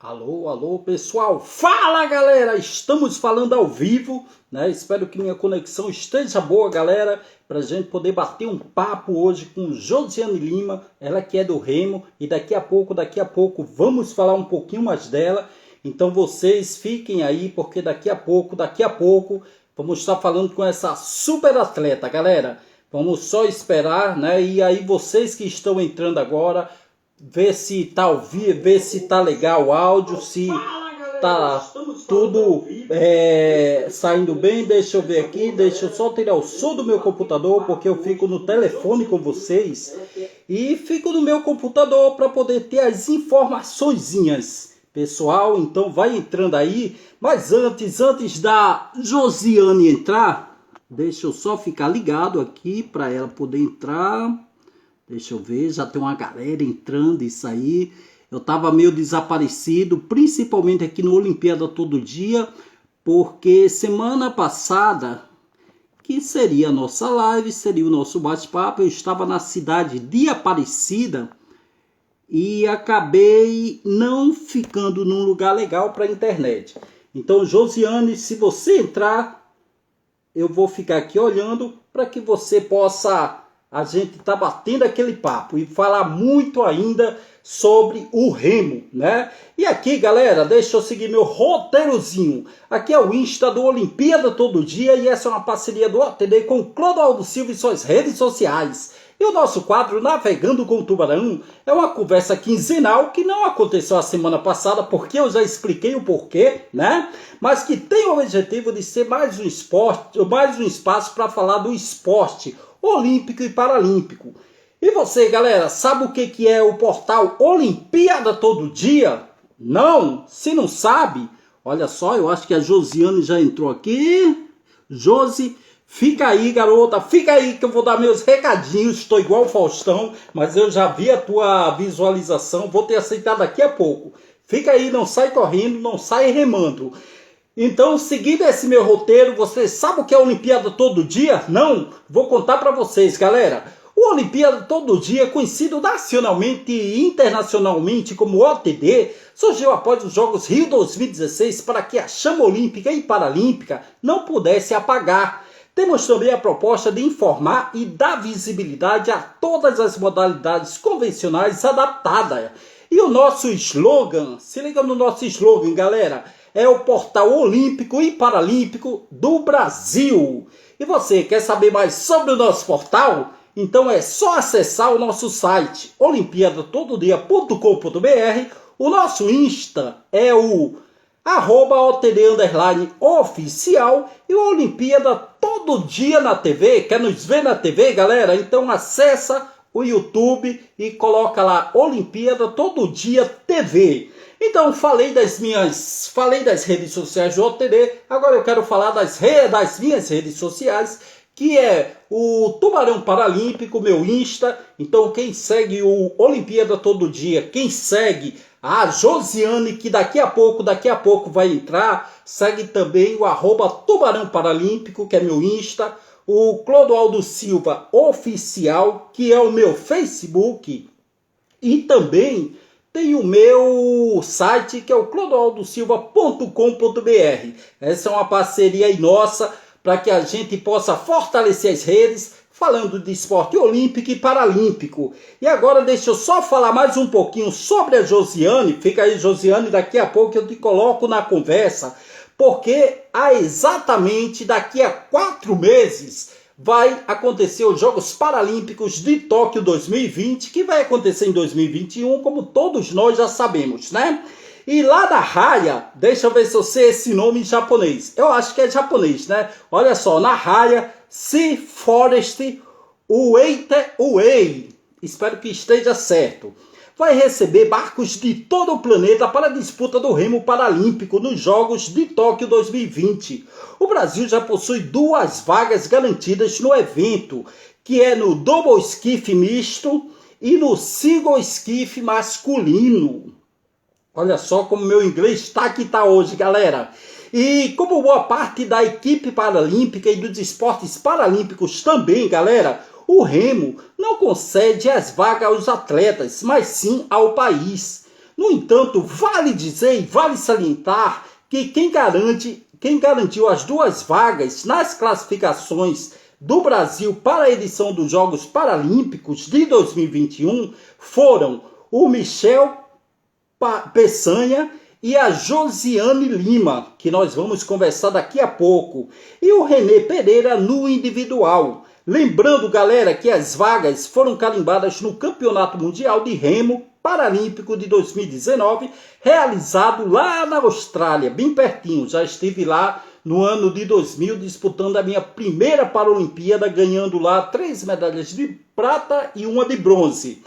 Alô, alô, pessoal. Fala, galera. Estamos falando ao vivo, né? Espero que minha conexão esteja boa, galera, para a gente poder bater um papo hoje com Josiane Lima, ela que é do Remo, e daqui a pouco vamos falar um pouquinho mais dela. Então vocês fiquem aí, porque daqui a pouco vamos estar falando com essa super atleta, galera. Vamos só esperar, né? E aí vocês que estão entrando agora, ver se tá ao vivo, ver se tá legal o áudio, se tá tudo saindo bem. Deixa eu ver aqui, deixa eu só tirar o som do meu computador, porque eu fico no telefone com vocês e fico no meu computador para poder ter as informaçõezinhas, pessoal. Então vai entrando aí, mas antes da Josiane entrar, deixa eu só ficar ligado aqui para ela poder entrar. Deixa eu ver, já tem uma galera entrando, isso aí. Eu tava meio desaparecido, principalmente aqui no Olimpíada Todo Dia, porque semana passada, que seria a nossa live, seria o nosso bate-papo, eu estava na cidade de Aparecida e acabei não ficando num lugar legal para a internet. Então, Josiane, se você entrar, eu vou ficar aqui olhando para que você possa... A gente tá batendo aquele papo e falar muito ainda sobre o Remo, né? E aqui, galera, deixa eu seguir meu roteirozinho. Aqui é o Insta do Olimpíada Todo Dia e essa é uma parceria do OTD com o Clodoaldo Silva e suas redes sociais. E o nosso quadro Navegando com o Tubarão é uma conversa quinzenal que não aconteceu a semana passada, porque eu já expliquei o porquê, né? Mas que tem o objetivo de ser mais um esporte, mais um espaço para falar do esporte olímpico e paralímpico. E você, galera, sabe o que é o portal Olimpíada Todo Dia? Não? Se não sabe, olha só, eu acho que a Josiane já entrou aqui. Josi, fica aí, garota, fica aí que eu vou dar meus recadinhos. Estou igual o Faustão, mas eu já vi a tua visualização, vou te aceitar daqui a pouco. Fica aí, não sai correndo, não sai remando. Então, seguindo esse meu roteiro, você sabe o que é a Olimpíada Todo Dia? Não? Vou contar para vocês, galera. O Olimpíada Todo Dia, conhecido nacionalmente e internacionalmente como OTD, surgiu após os Jogos Rio 2016 para que a chama olímpica e paralímpica não pudesse apagar. Temos também a proposta de informar e dar visibilidade a todas as modalidades convencionais adaptadas. E o nosso slogan, se liga no nosso slogan, galera, é o portal olímpico e paralímpico do Brasil. E você quer saber mais sobre o nosso portal? Então é só acessar o nosso site olimpiadatododia.com.br. O nosso Insta é o @OTD_oficial e o Olimpíada Todo Dia na TV. Quer nos ver na TV, galera? Então acessa o YouTube e coloca lá Olimpíada Todo Dia TV. Então falei das redes sociais do OTD, agora eu quero falar das minhas redes sociais, que é o Tubarão Paralímpico, meu Insta. Então quem segue o Olimpíada Todo Dia, quem segue a Josiane, que daqui a pouco vai entrar, segue também o @Tubarão Paralímpico, que é meu Insta, o Clodoaldo Silva Oficial, que é o meu Facebook, e também tem o meu site, que é o clodoaldosilva.com.br. Essa é uma parceria aí nossa para que a gente possa fortalecer as redes, falando de esporte olímpico e paralímpico. E agora deixa eu só falar mais um pouquinho sobre a Josiane. Fica aí, Josiane, daqui a pouco eu te coloco na conversa, porque exatamente daqui a 4 meses vai acontecer os Jogos Paralímpicos de Tóquio 2020, que vai acontecer em 2021, como todos nós já sabemos, né? E lá na Raya, deixa eu ver se eu sei esse nome em japonês. Eu acho que é japonês, né? Olha só, na Raya, Sea Forest Uei. Espero que esteja certo. Vai receber barcos de todo o planeta para a disputa do Remo Paralímpico nos Jogos de Tóquio 2020. O Brasil já possui 2 vagas garantidas no evento, que é no double skiff misto e no single skiff masculino. Olha só como meu inglês está que está hoje, galera. E como boa parte da equipe paralímpica e dos esportes paralímpicos também, galera, o Remo não concede as vagas aos atletas, mas sim ao país. No entanto, vale dizer e vale salientar que quem garantiu as duas vagas nas classificações do Brasil para a edição dos Jogos Paralímpicos de 2021 foram o Michel Peçanha e a Josiane Lima, que nós vamos conversar daqui a pouco, e o Renê Pereira no individual. Lembrando, galera, que as vagas foram carimbadas no Campeonato Mundial de Remo Paralímpico de 2019, realizado lá na Austrália, bem pertinho. Já estive lá no ano de 2000 disputando a minha primeira Paralimpíada, ganhando lá 3 medalhas de prata e uma de bronze.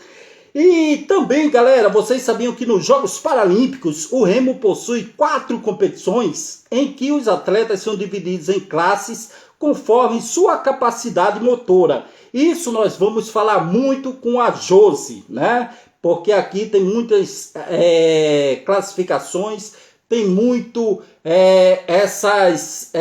E também, galera, vocês sabiam que nos Jogos Paralímpicos o remo possui 4 competições em que os atletas são divididos em classes conforme sua capacidade motora. Isso nós vamos falar muito com a Josi, né? Porque aqui tem muitas classificações, tem muito essas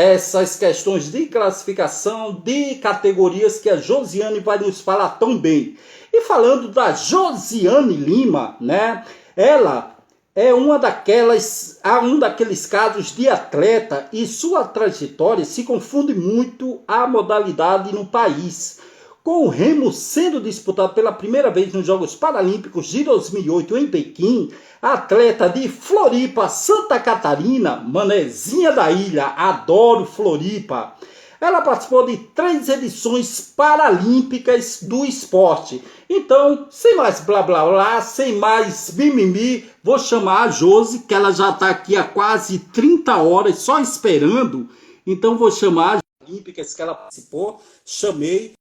questões de classificação, de categorias que a Josiane vai nos falar tão bem. E falando da Josiane Lima, né? Ela é um daqueles casos de atleta e sua trajetória se confunde muito a modalidade no país. Com o remo sendo disputado pela primeira vez nos Jogos Paralímpicos de 2008 em Pequim, a atleta de Floripa, Santa Catarina, manezinha da ilha, adoro Floripa. Ela participou de 3 edições paralímpicas do esporte. Então, sem mais blá blá blá, sem mais mimimi, vou chamar a Josi, que ela já está aqui há quase 30 horas só esperando. Então, vou chamar as paralímpicas que ela participou. Chamei,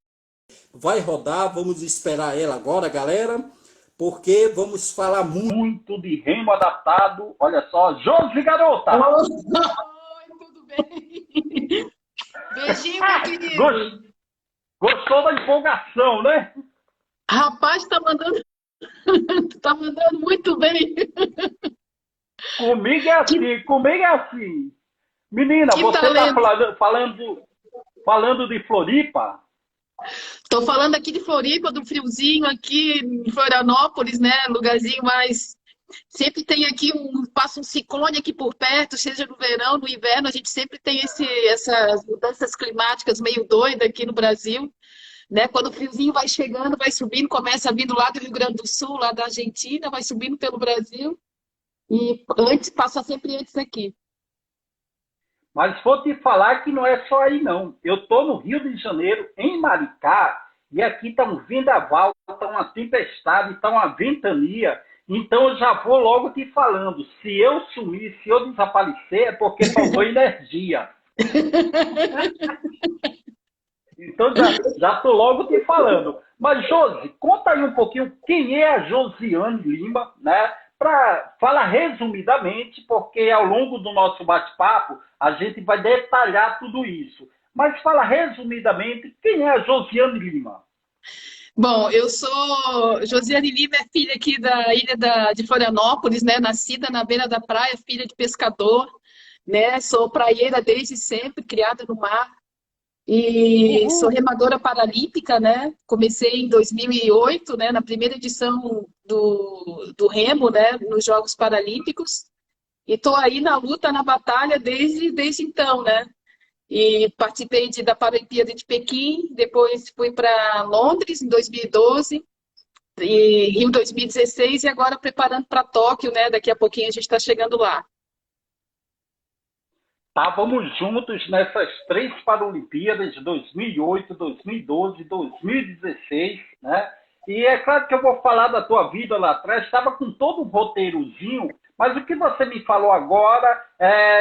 vai rodar, vamos esperar ela agora, galera, porque vamos falar muito de remo adaptado. Olha só, Josi, garota! Oi, tudo bem? Beijinho, meu querido. Gostou da empolgação, né? Rapaz, tá mandando muito bem. Comigo é assim. Menina, Que você talento. tá falando de Floripa? Tô falando aqui de Floripa, do friozinho aqui em Florianópolis, né? Lugarzinho mais. Sempre tem aqui passa um ciclone aqui por perto, seja no verão, no inverno, a gente sempre tem essas mudanças climáticas meio doidas aqui no Brasil, né? Quando o friozinho vai chegando, vai subindo, começa vindo lá do Rio Grande do Sul, lá da Argentina, vai subindo pelo Brasil e passa sempre antes aqui. Mas vou te falar que não é só aí, não. Eu tô no Rio de Janeiro, em Maricá, e aqui tá um vendaval, tá uma tempestade, tá uma ventania. Então eu já vou logo te falando. Se eu sumir, se eu desaparecer, é porque faltou energia. Então já tô logo te falando. Mas, Josi, conta aí um pouquinho quem é a Josiane Lima, né? Para falar resumidamente, porque ao longo do nosso bate-papo a gente vai detalhar tudo isso. Mas fala resumidamente quem é a Josiane Lima. Bom, eu sou Josiane Lima, é filha aqui da ilha de Florianópolis, né? Nascida na beira da praia, filha de pescador, né? Sou praieira desde sempre, criada no mar. E sou Uhul. remadora paralímpica, né? Comecei em 2008, né? Na primeira edição do remo, né? Nos Jogos Paralímpicos. E estou aí na luta, na batalha desde então, né? E participei da Paralimpíada de Pequim, depois fui para Londres em 2012, e Rio 2016 e agora preparando para Tóquio, né? Daqui a pouquinho a gente está chegando lá. Estávamos juntos nessas 3 Paralimpíadas de 2008, 2012, 2016, né? E é claro que eu vou falar da tua vida lá atrás, estava com todo um roteirozinho, mas o que você me falou agora,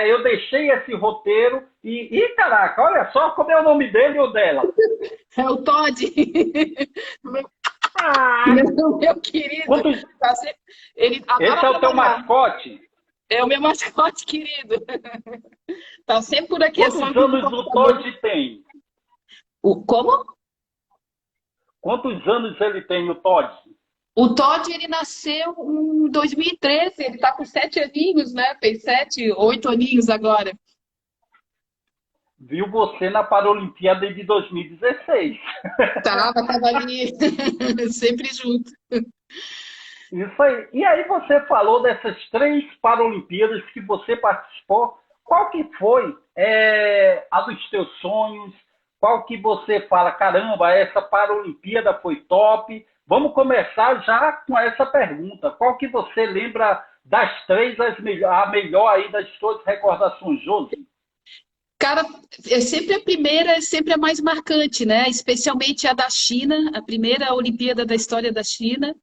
eu deixei esse roteiro e caraca, olha só como é o nome dele ou dela. É o Todd, Ah, meu querido. quantos, Ele adora esse é o teu trabalhar. mascote? É o meu mascote querido. Tá sempre por aqui, é só Quantos vir no anos o computador. Todd tem? Como? Quantos anos ele tem, o Todd? O Todd, ele nasceu em 2013, ele tá com 7 aninhos, né? Fez 7, 8 aninhos agora. Viu você na Paralimpíada de 2016. Tava ali, sempre junto. Isso aí. E aí você falou dessas 3 Paralimpíadas que você participou. Qual que foi a dos teus sonhos? Qual que você fala, caramba, essa Paralimpíada foi top? Vamos começar já com essa pergunta. Qual que você lembra das 3, a melhor aí das suas recordações, Josi? Cara, é sempre a primeira, é sempre a mais marcante, né? Especialmente a da China, a primeira Olimpíada da história da China.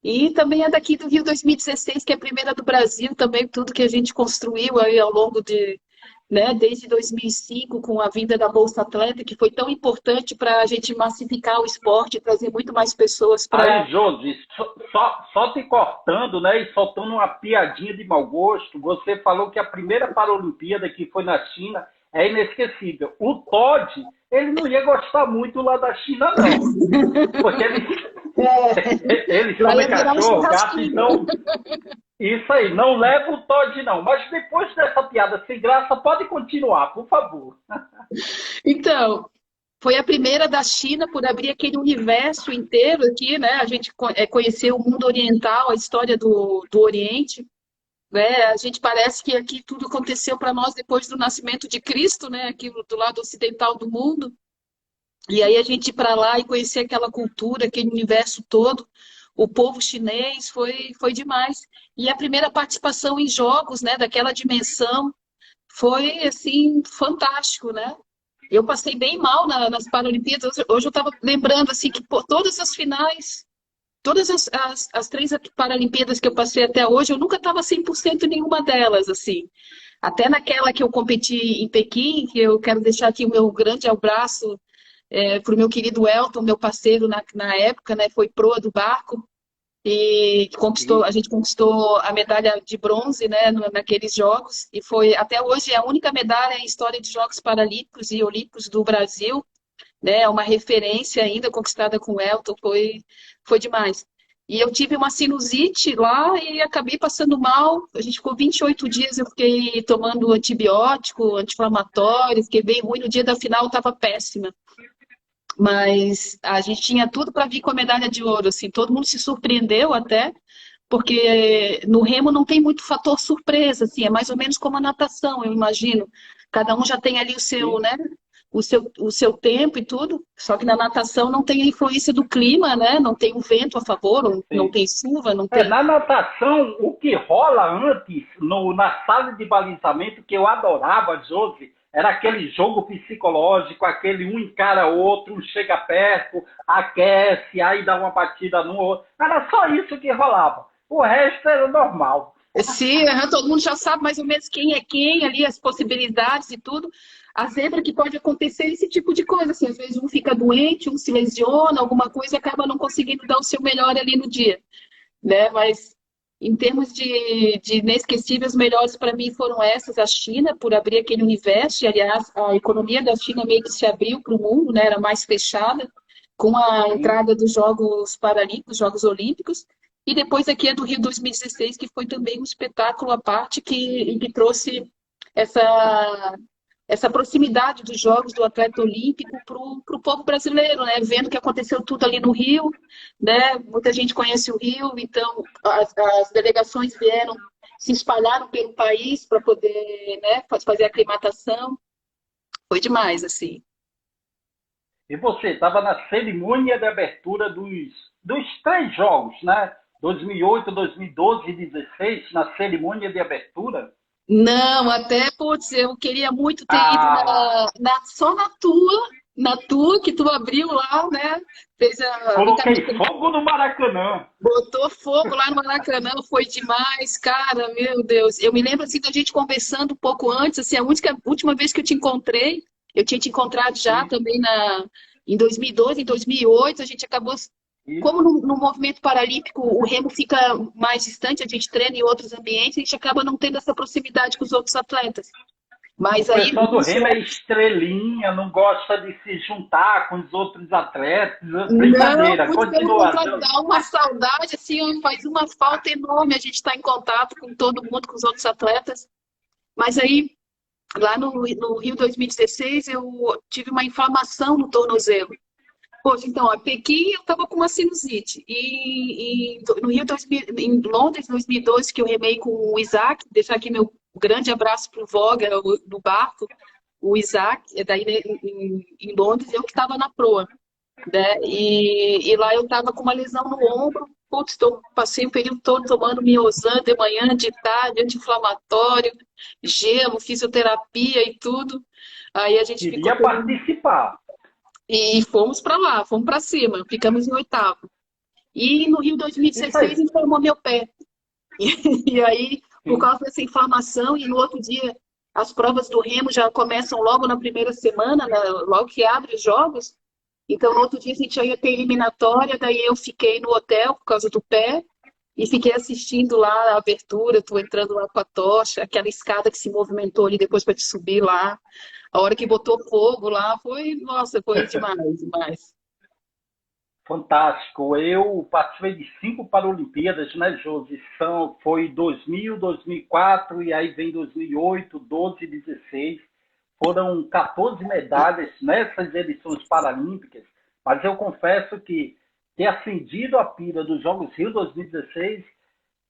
E também a daqui do Rio 2016, que é a primeira do Brasil, também tudo que a gente construiu aí ao longo de, né, desde 2005, com a vinda da Bolsa Atleta, que foi tão importante para a gente massificar o esporte, trazer muito mais pessoas para. Aí, Josi, só te cortando, né, e soltando uma piadinha de mau gosto, você falou que a primeira Paralimpíada que foi na China é inesquecível. O Todd, ele não ia gostar muito lá da China, não. Porque eles Lá comem ia virar um cachorro, gato, churrasquinho. então isso aí, não leva o Todd, não. Mas depois dessa piada sem graça, pode continuar, por favor. Então, foi a primeira da China por abrir aquele universo inteiro aqui, né? A gente conheceu o mundo oriental, a história do Oriente, né? A gente parece que aqui tudo aconteceu para nós depois do nascimento de Cristo, né? Aqui do lado ocidental do mundo. E aí a gente ir para lá e conhecer aquela cultura, aquele universo todo, o povo chinês foi demais. E a primeira participação em jogos, né? Daquela dimensão foi assim fantástico, né? Eu passei bem mal nas Paralimpíadas. Hoje eu estava lembrando assim que pô, todas as finais, todas as 3 Paralimpíadas que eu passei até hoje, eu nunca estava 100% em nenhuma delas, assim. Até naquela que eu competi em Pequim, que eu quero deixar aqui o meu grande abraço para o meu querido Elton, meu parceiro na época, né? Foi proa do barco e conquistou, a gente conquistou a medalha de bronze, né, naqueles jogos, e foi até hoje a única medalha em história de Jogos Paralímpicos e Olímpicos do Brasil, né, uma referência ainda conquistada com o Elton, foi demais. E eu tive uma sinusite lá e acabei passando mal. A gente ficou 28 dias, eu fiquei tomando antibiótico, anti-inflamatório, fiquei bem ruim. No dia da final, eu estava péssima. Mas a gente tinha tudo para vir com a medalha de ouro, assim, todo mundo se surpreendeu até, porque no remo não tem muito fator surpresa, assim, é mais ou menos como a natação, eu imagino. Cada um já tem ali o seu, Sim, né, o seu tempo e tudo, só que na natação não tem a influência do clima, né, não tem o vento a favor, não sim. tem chuva, não tem. Na natação, o que rola antes, na sala de balizamento, que eu adorava, Josi, era aquele jogo psicológico, aquele um encara outro, um chega perto, aquece, aí dá uma batida no outro. Era só isso que rolava. O resto era normal. Sim, aham, todo mundo já sabe mais ou menos quem é quem ali, as possibilidades e tudo. A zebra que pode acontecer esse tipo de coisa, assim, às vezes um fica doente, um se lesiona, alguma coisa e acaba não conseguindo dar o seu melhor ali no dia, né? Mas em termos de inesquecíveis, melhores para mim foram essas, a China, por abrir aquele universo, e aliás, a economia da China meio que se abriu para o mundo, né? Era mais fechada, com a Sim. entrada dos Jogos Paralímpicos, Jogos Olímpicos, e depois aqui a do Rio 2016, que foi também um espetáculo à parte que trouxe essa, essa proximidade dos Jogos do atleta olímpico para o povo brasileiro, né? Vendo que aconteceu tudo ali no Rio, né? Muita gente conhece o Rio, então as delegações vieram, se espalharam pelo país para poder, né, fazer a aclimatação. Foi demais, assim. E você estava na cerimônia de abertura dos 3 jogos, né? 2008, 2012 e 2016, na cerimônia de abertura. Não, até, putz, eu queria muito ter ido Ah, só na tua, que tu abriu lá, né? Fez a coloquei brincadeira. fogo no Maracanã. Botou fogo lá no Maracanã, foi demais, cara, meu Deus. Eu me lembro assim da gente conversando um pouco antes, assim, última vez que eu te encontrei, eu tinha te encontrado já Sim, também em 2012, em 2008, a gente acabou, isso. como no movimento paralímpico o remo fica mais distante, a gente treina em outros ambientes, a gente acaba não tendo essa proximidade com os outros atletas. O Mas aí, pessoal do nos Remo é jogos, estrelinha, não gosta de se juntar com os outros atletas. não, Brincadeira, muito pelo continua, contrário, Josi. dá uma saudade, assim, ó, faz uma falta enorme a gente estar em contato com todo mundo, com os outros atletas. Mas aí, lá no Rio 2016, eu tive uma inflamação no tornozelo. Poxa, então, a Pequim eu estava com uma sinusite. No Rio, em Londres, 2012, que eu remei com o Isaac, deixar aqui meu grande abraço para o Voga, do barco, o Isaac, é daí né, em Londres, eu que estava na proa, né? E lá eu estava com uma lesão no ombro. Putz, passei o período todo tomando Miosan de manhã, de tarde, anti-inflamatório, gelo, fisioterapia e tudo. Aí a gente ficou. Queria participar. E fomos para lá, fomos para cima, ficamos em oitavo. E no Rio Isso 2016 aí. inflamou meu pé. E aí, por causa dessa inflamação, e no outro dia as provas do Remo já começam logo na primeira semana, né, logo que abre os jogos. Então, no outro dia a gente já ia ter eliminatória, daí eu fiquei no hotel por causa do pé e fiquei assistindo lá a abertura, tô entrando lá com a tocha, aquela escada que se movimentou ali depois para te subir lá. A hora que botou fogo lá foi, nossa, foi demais, demais. Fantástico. Eu participei de 5 Paralimpíadas, né, Josi? Foi 2000, 2004, e aí vem 2008, 12 e 16. Foram 14 medalhas nessas edições paralímpicas, mas eu confesso que ter acendido a pira dos Jogos Rio 2016,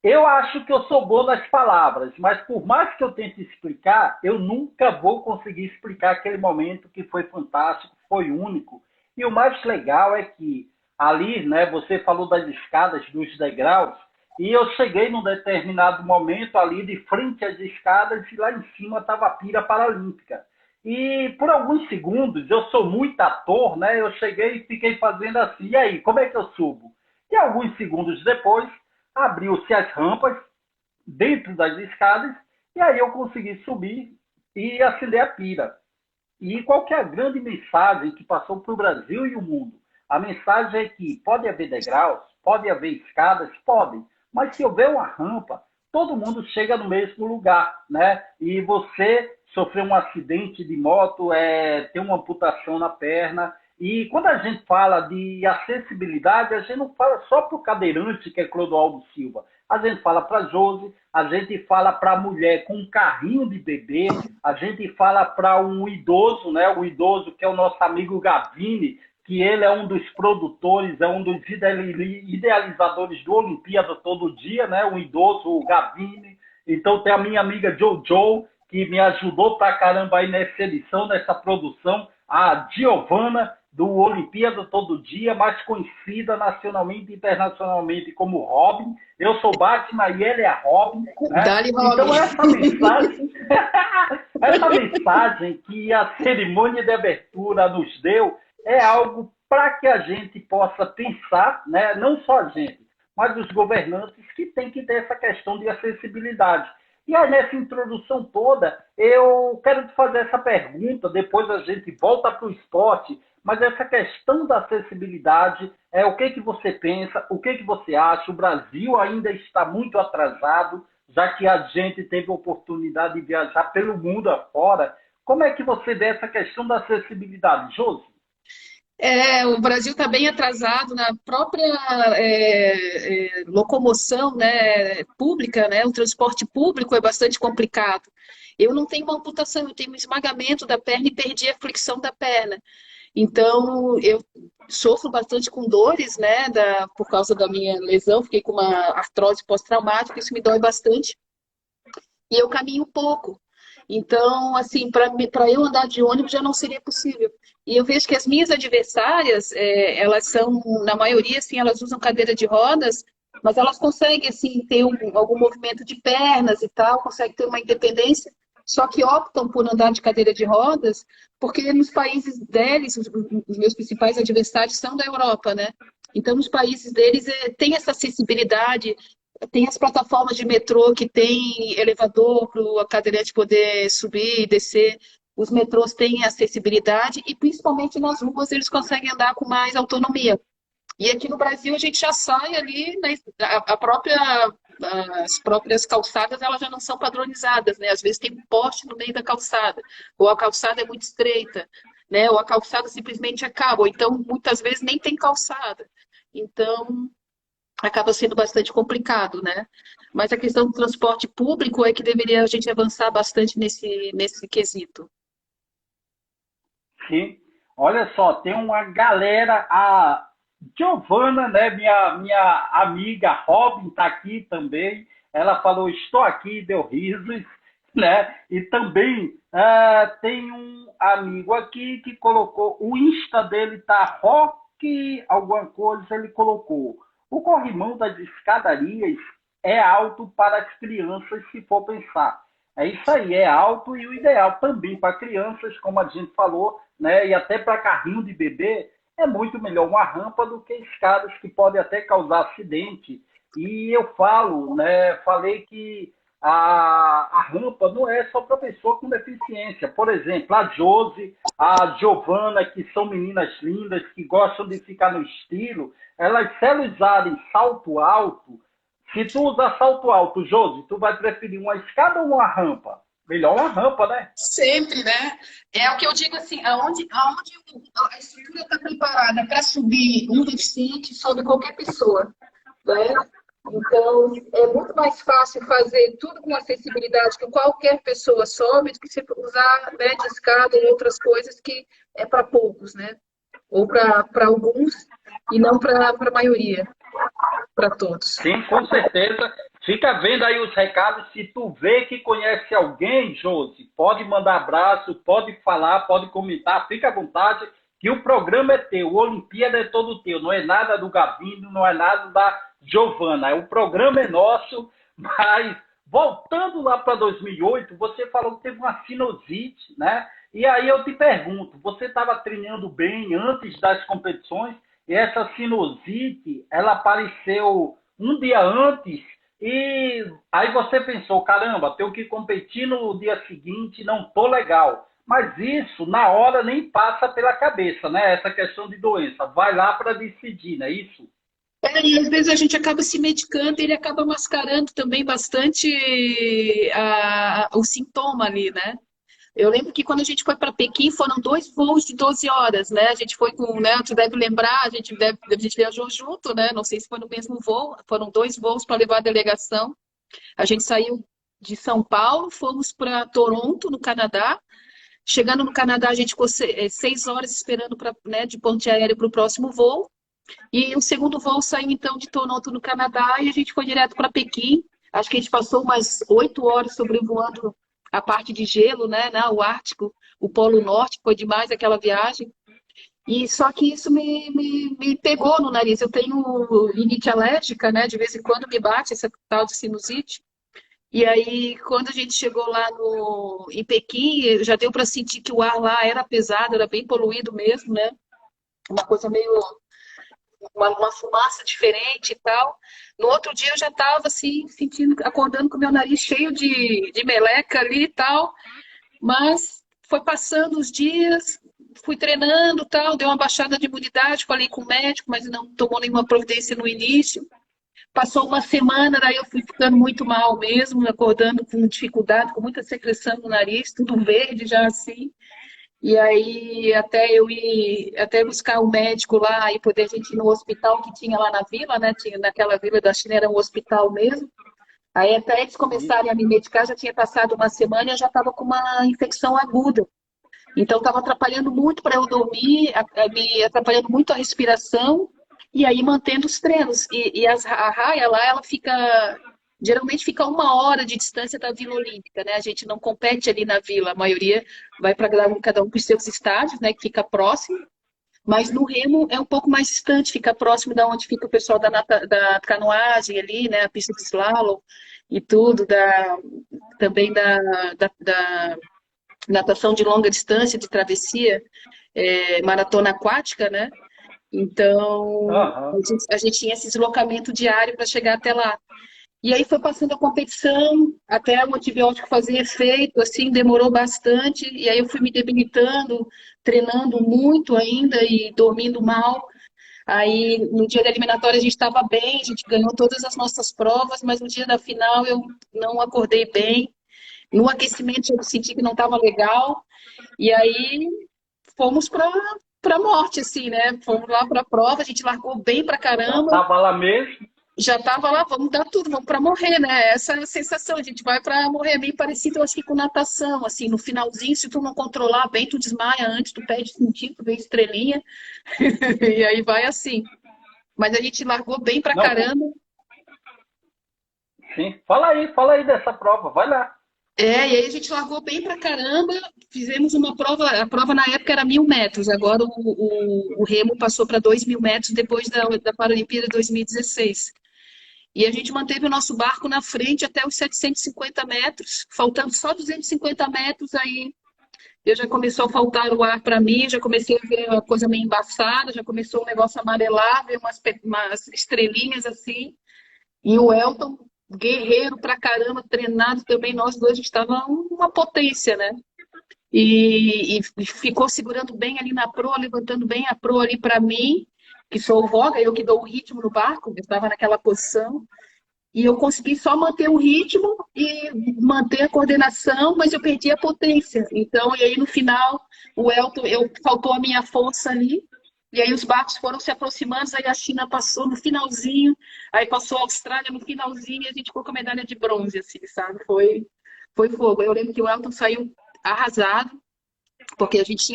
eu acho que eu sou bom nas palavras, mas por mais que eu tente explicar, eu nunca vou conseguir explicar aquele momento que foi fantástico, foi único. E o mais legal é que ali, né, você falou das escadas, dos degraus, e eu cheguei num determinado momento ali de frente às escadas e lá em cima estava a pira paralímpica. E por alguns segundos, eu sou muito ator, né? Eu cheguei e fiquei fazendo assim, e aí, como é que eu subo? E alguns segundos depois, abriu-se as rampas dentro das escadas e aí eu consegui subir e acender a pira. E qual que é a grande mensagem que passou para o Brasil e o mundo? A mensagem é que pode haver degraus, pode haver escadas, podem, mas se houver uma rampa, todo mundo chega no mesmo lugar, né? E você sofreu um acidente de moto, tem uma amputação na perna, e quando a gente fala de acessibilidade, a gente não fala só para o cadeirante, que é Clodoaldo Silva. A gente fala para a Josi, a gente fala para a mulher com um carrinho de bebê, a gente fala para um idoso, né? O idoso que é o nosso amigo Gavini, que ele é um dos produtores, é um dos idealizadores do Olimpíada Todo Dia, né? Um idoso, o Gavini. Então tem a minha amiga Jojo, que me ajudou pra caramba aí nessa edição, nessa produção, a Giovana, do Olimpíada Todo Dia, mais conhecida nacionalmente e internacionalmente como Robin. Eu sou Batman e ele é Robin. Né? Dali, Então, Robin. essa mensagem que a cerimônia de abertura nos deu é algo para que a gente possa pensar, né? Não só a gente, mas os governantes que têm que ter essa questão de acessibilidade. E aí, nessa introdução toda, eu quero te fazer essa pergunta, depois a gente volta para o esporte, mas essa questão da acessibilidade, o que você pensa, o que você acha? O Brasil ainda está muito atrasado, já que a gente teve a oportunidade de viajar pelo mundo afora. Como é que você vê essa questão da acessibilidade, Josi? O Brasil está bem atrasado na própria locomoção, né, pública, né? O transporte público é bastante complicado. Eu não tenho uma amputação, eu tenho um esmagamento da perna e perdi a flexão da perna. Então, eu sofro bastante com dores, né, por causa da minha lesão, fiquei com uma artrose pós-traumática, isso me dói bastante. E eu caminho pouco. Então, assim, para eu andar de ônibus já não seria possível. E eu vejo que as minhas adversárias, elas são, na maioria, assim, elas usam cadeira de rodas, mas elas conseguem, assim, ter algum movimento de pernas e tal, conseguem ter uma independência, só que optam por andar de cadeira de rodas, porque nos países deles, os meus principais adversários são da Europa, né? Então, nos países deles, tem essa acessibilidade, tem as plataformas de metrô que tem elevador para o cadeirante poder subir e descer. Os metrôs têm acessibilidade e, principalmente nas ruas, eles conseguem andar com mais autonomia. E aqui no Brasil a gente já sai ali, né, as próprias calçadas elas já não são padronizadas, né? Às vezes tem um poste no meio da calçada, ou a calçada é muito estreita, né? Ou a calçada simplesmente acaba, ou então muitas vezes nem tem calçada. Então acaba sendo bastante complicado, né? Mas a questão do transporte público é que deveria a gente avançar bastante nesse quesito. Sim. Olha só, tem uma galera, a Giovana, né, minha amiga Robin está aqui também. Ela falou, estou aqui, deu risos, né? E também tem um amigo aqui que colocou, o Insta dele tá rock, alguma coisa, ele colocou. O corrimão das escadarias é alto para as crianças, se for pensar. É isso aí, é alto e o ideal também para crianças, como a gente falou, né? E até para carrinho de bebê, é muito melhor uma rampa do que escadas que podem até causar acidente. E eu falo, né? Falei que a rampa não é só para pessoa com deficiência. Por exemplo, a Josi, a Giovana, que são meninas lindas, que gostam de ficar no estilo, elas, se elas usarem salto alto, se tu usar salto alto, Josi, tu vai preferir uma escada ou uma rampa? Melhor uma rampa, né? Sempre, né? É o que eu digo assim, aonde a estrutura está preparada para subir um deficiente, sobe qualquer pessoa, né? Então, é muito mais fácil fazer tudo com acessibilidade que qualquer pessoa sobe do que você usar, né, de escada e outras coisas que é para poucos, né? Ou para alguns e não para a maioria, para todos. Sim, com certeza. Fica vendo aí os recados. Se tu vê que conhece alguém, Josi, pode mandar abraço, pode falar, pode comentar, fica à vontade, que o programa é teu, o Olimpíada é todo teu, não é nada do Gabino, não é nada da Giovana, o programa é nosso, mas voltando lá para 2008, você falou que teve uma sinusite, né? E aí eu te pergunto, você estava treinando bem antes das competições e essa sinusite, ela apareceu um dia antes e aí você pensou, caramba, tenho que competir no dia seguinte, não tô legal. Mas isso, na hora, nem passa pela cabeça, né? Essa questão de doença. Vai lá para decidir, não é isso? E às vezes a gente acaba se medicando e ele acaba mascarando também bastante o sintoma ali, né? Eu lembro que quando a gente foi para Pequim foram 2 voos de 12 horas, né? A gente foi com, né? Tu deve lembrar, a gente viajou junto, né? Não sei se foi no mesmo voo, foram 2 voos para levar a delegação. A gente saiu de São Paulo, fomos para Toronto, no Canadá. Chegando no Canadá, a gente ficou 6 horas esperando né, de ponte aérea para o próximo voo. E o segundo voo saiu então de Toronto, no Canadá, e a gente foi direto para Pequim. Acho que a gente passou umas 8 horas sobrevoando a parte de gelo, né, o Ártico, o Polo Norte, foi demais aquela viagem. E só que isso me pegou no nariz. Eu tenho rinite alérgica, né? De vez em quando me bate essa tal de sinusite. E aí, quando a gente chegou lá em Pequim, já deu para sentir que o ar lá era pesado, era bem poluído mesmo, né? Uma coisa meio uma fumaça diferente e tal. No outro dia eu já estava assim, sentindo, acordando com o meu nariz cheio de meleca ali e tal, mas foi passando os dias, fui treinando e tal, deu uma baixada de imunidade, falei com o médico, mas não tomou nenhuma providência no início. Passou uma semana, daí eu fui ficando muito mal mesmo, acordando com dificuldade, com muita secreção no nariz, tudo verde já assim. E aí, até eu ir, até buscar o médico lá e poder a gente ir no hospital que tinha lá na vila, né? Tinha, naquela vila da China era um hospital mesmo. Aí, até eles começarem a me medicar, já tinha passado uma semana e eu já estava com uma infecção aguda. Então, estava atrapalhando muito para eu dormir, me atrapalhando muito a respiração e aí mantendo os treinos. E a raia lá, ela fica. Geralmente fica 1 hora de distância da Vila Olímpica, né? A gente não compete ali na vila, a maioria vai para cada um para os seus estádios, né? Que fica próximo. Mas no remo é um pouco mais distante, fica próximo da onde fica o pessoal da canoagem ali, né? A pista de slalom e tudo, também da natação de longa distância, de travessia, maratona aquática, né? Então, Aham. a gente tinha esse deslocamento diário para chegar até lá. E aí foi passando a competição, até o antibiótico fazer efeito, assim, demorou bastante. E aí eu fui me debilitando, treinando muito ainda e dormindo mal. Aí no dia da eliminatória a gente estava bem, a gente ganhou todas as nossas provas, mas no dia da final eu não acordei bem. No aquecimento eu senti que não estava legal. E aí fomos para a morte, assim, né? Fomos lá para a prova, a gente largou bem pra Já caramba. tava lá mesmo. já tava lá, vamos dar tudo, vamos para morrer, né? Essa é a sensação, a gente vai para morrer, é bem parecido, eu acho que com natação, assim, no finalzinho, se tu não controlar bem, tu desmaia antes, tu perde sentido, tu vê estrelinha, e aí vai assim. Mas a gente largou bem pra Não, caramba. sim. Fala aí dessa prova, vai lá. É, e aí a gente largou bem pra caramba, fizemos uma prova, a prova na época era 1.000 metros, agora o remo passou para 2.000 metros depois da Paralimpíada 2016. E a gente manteve o nosso barco na frente até os 750 metros, faltando só 250 metros, aí eu já começou a faltar o ar para mim, já comecei a ver a coisa meio embaçada, já começou o negócio a amarelar, ver umas estrelinhas assim. E o Elton, guerreiro pra caramba, treinado também, nós dois, a gente estava uma potência, né? E ficou segurando bem ali na proa, levantando bem a proa ali para mim, que sou o voga, eu que dou o ritmo no barco, eu estava naquela posição. E eu consegui só manter o ritmo e manter a coordenação, mas eu perdi a potência. Então, e aí no final, o Elton, faltou a minha força ali. E aí os barcos foram se aproximando, aí a China passou no finalzinho, aí passou a Austrália no finalzinho, e a gente ficou com a medalha de bronze, assim, sabe? Foi fogo. Eu lembro que o Elton saiu arrasado, porque a gente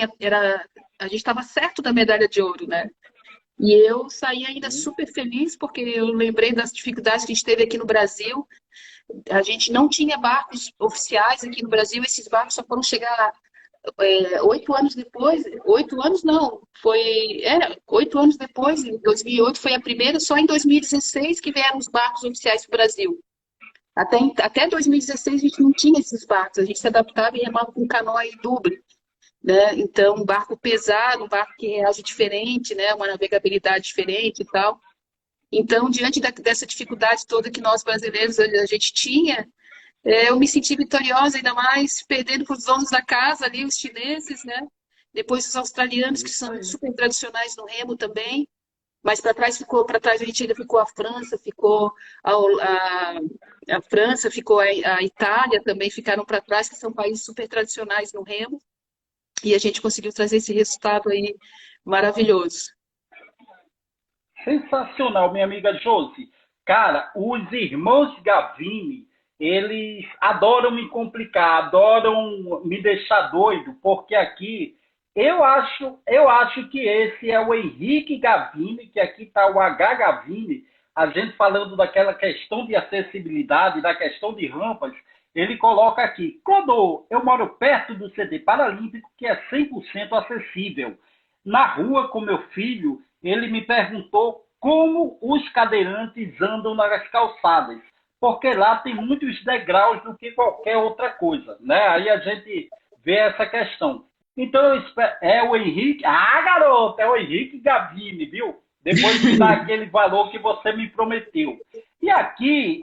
estava certo da medalha de ouro, né? E eu saí ainda Sim. super feliz, porque eu lembrei das dificuldades que a gente teve aqui no Brasil. A gente não tinha barcos oficiais aqui no Brasil, esses barcos só foram chegar 8 anos depois. 8 anos não, 8 anos depois, em 2008 foi a primeira, só em 2016 que vieram os barcos oficiais para o Brasil. Até 2016 a gente não tinha esses barcos, a gente se adaptava e remava com canoa e duble, né? Então, um barco pesado, um barco que reage diferente, né? Uma navegabilidade diferente e tal. Então, diante dessa dificuldade toda que nós brasileiros a gente tinha, eu me senti vitoriosa, ainda mais perdendo para os donos da casa ali, os chineses, né? Depois os australianos, que Isso são aí. super tradicionais no remo também. Mas para trás a gente ainda ficou a França, ficou a França, ficou a Itália também, ficaram para trás, que são países super tradicionais no remo. E a gente conseguiu trazer esse resultado aí maravilhoso. Sensacional, minha amiga Josi. Cara, os irmãos Gavini, eles adoram me complicar, adoram me deixar doido, porque aqui eu acho que esse é o Henrique Gavini, que aqui está o H Gavini, a gente falando daquela questão de acessibilidade, da questão de rampas, ele coloca aqui, Codô, eu moro perto do CD Paralímpico, que é 100% acessível. Na rua com meu filho, ele me perguntou como os cadeirantes andam nas calçadas, porque lá tem muitos degraus do que qualquer outra coisa, né? Aí a gente vê essa questão. Então eu espero, é o Henrique, garoto, é o Henrique Gavini, viu? Depois me dá aquele valor que você me prometeu. E aqui,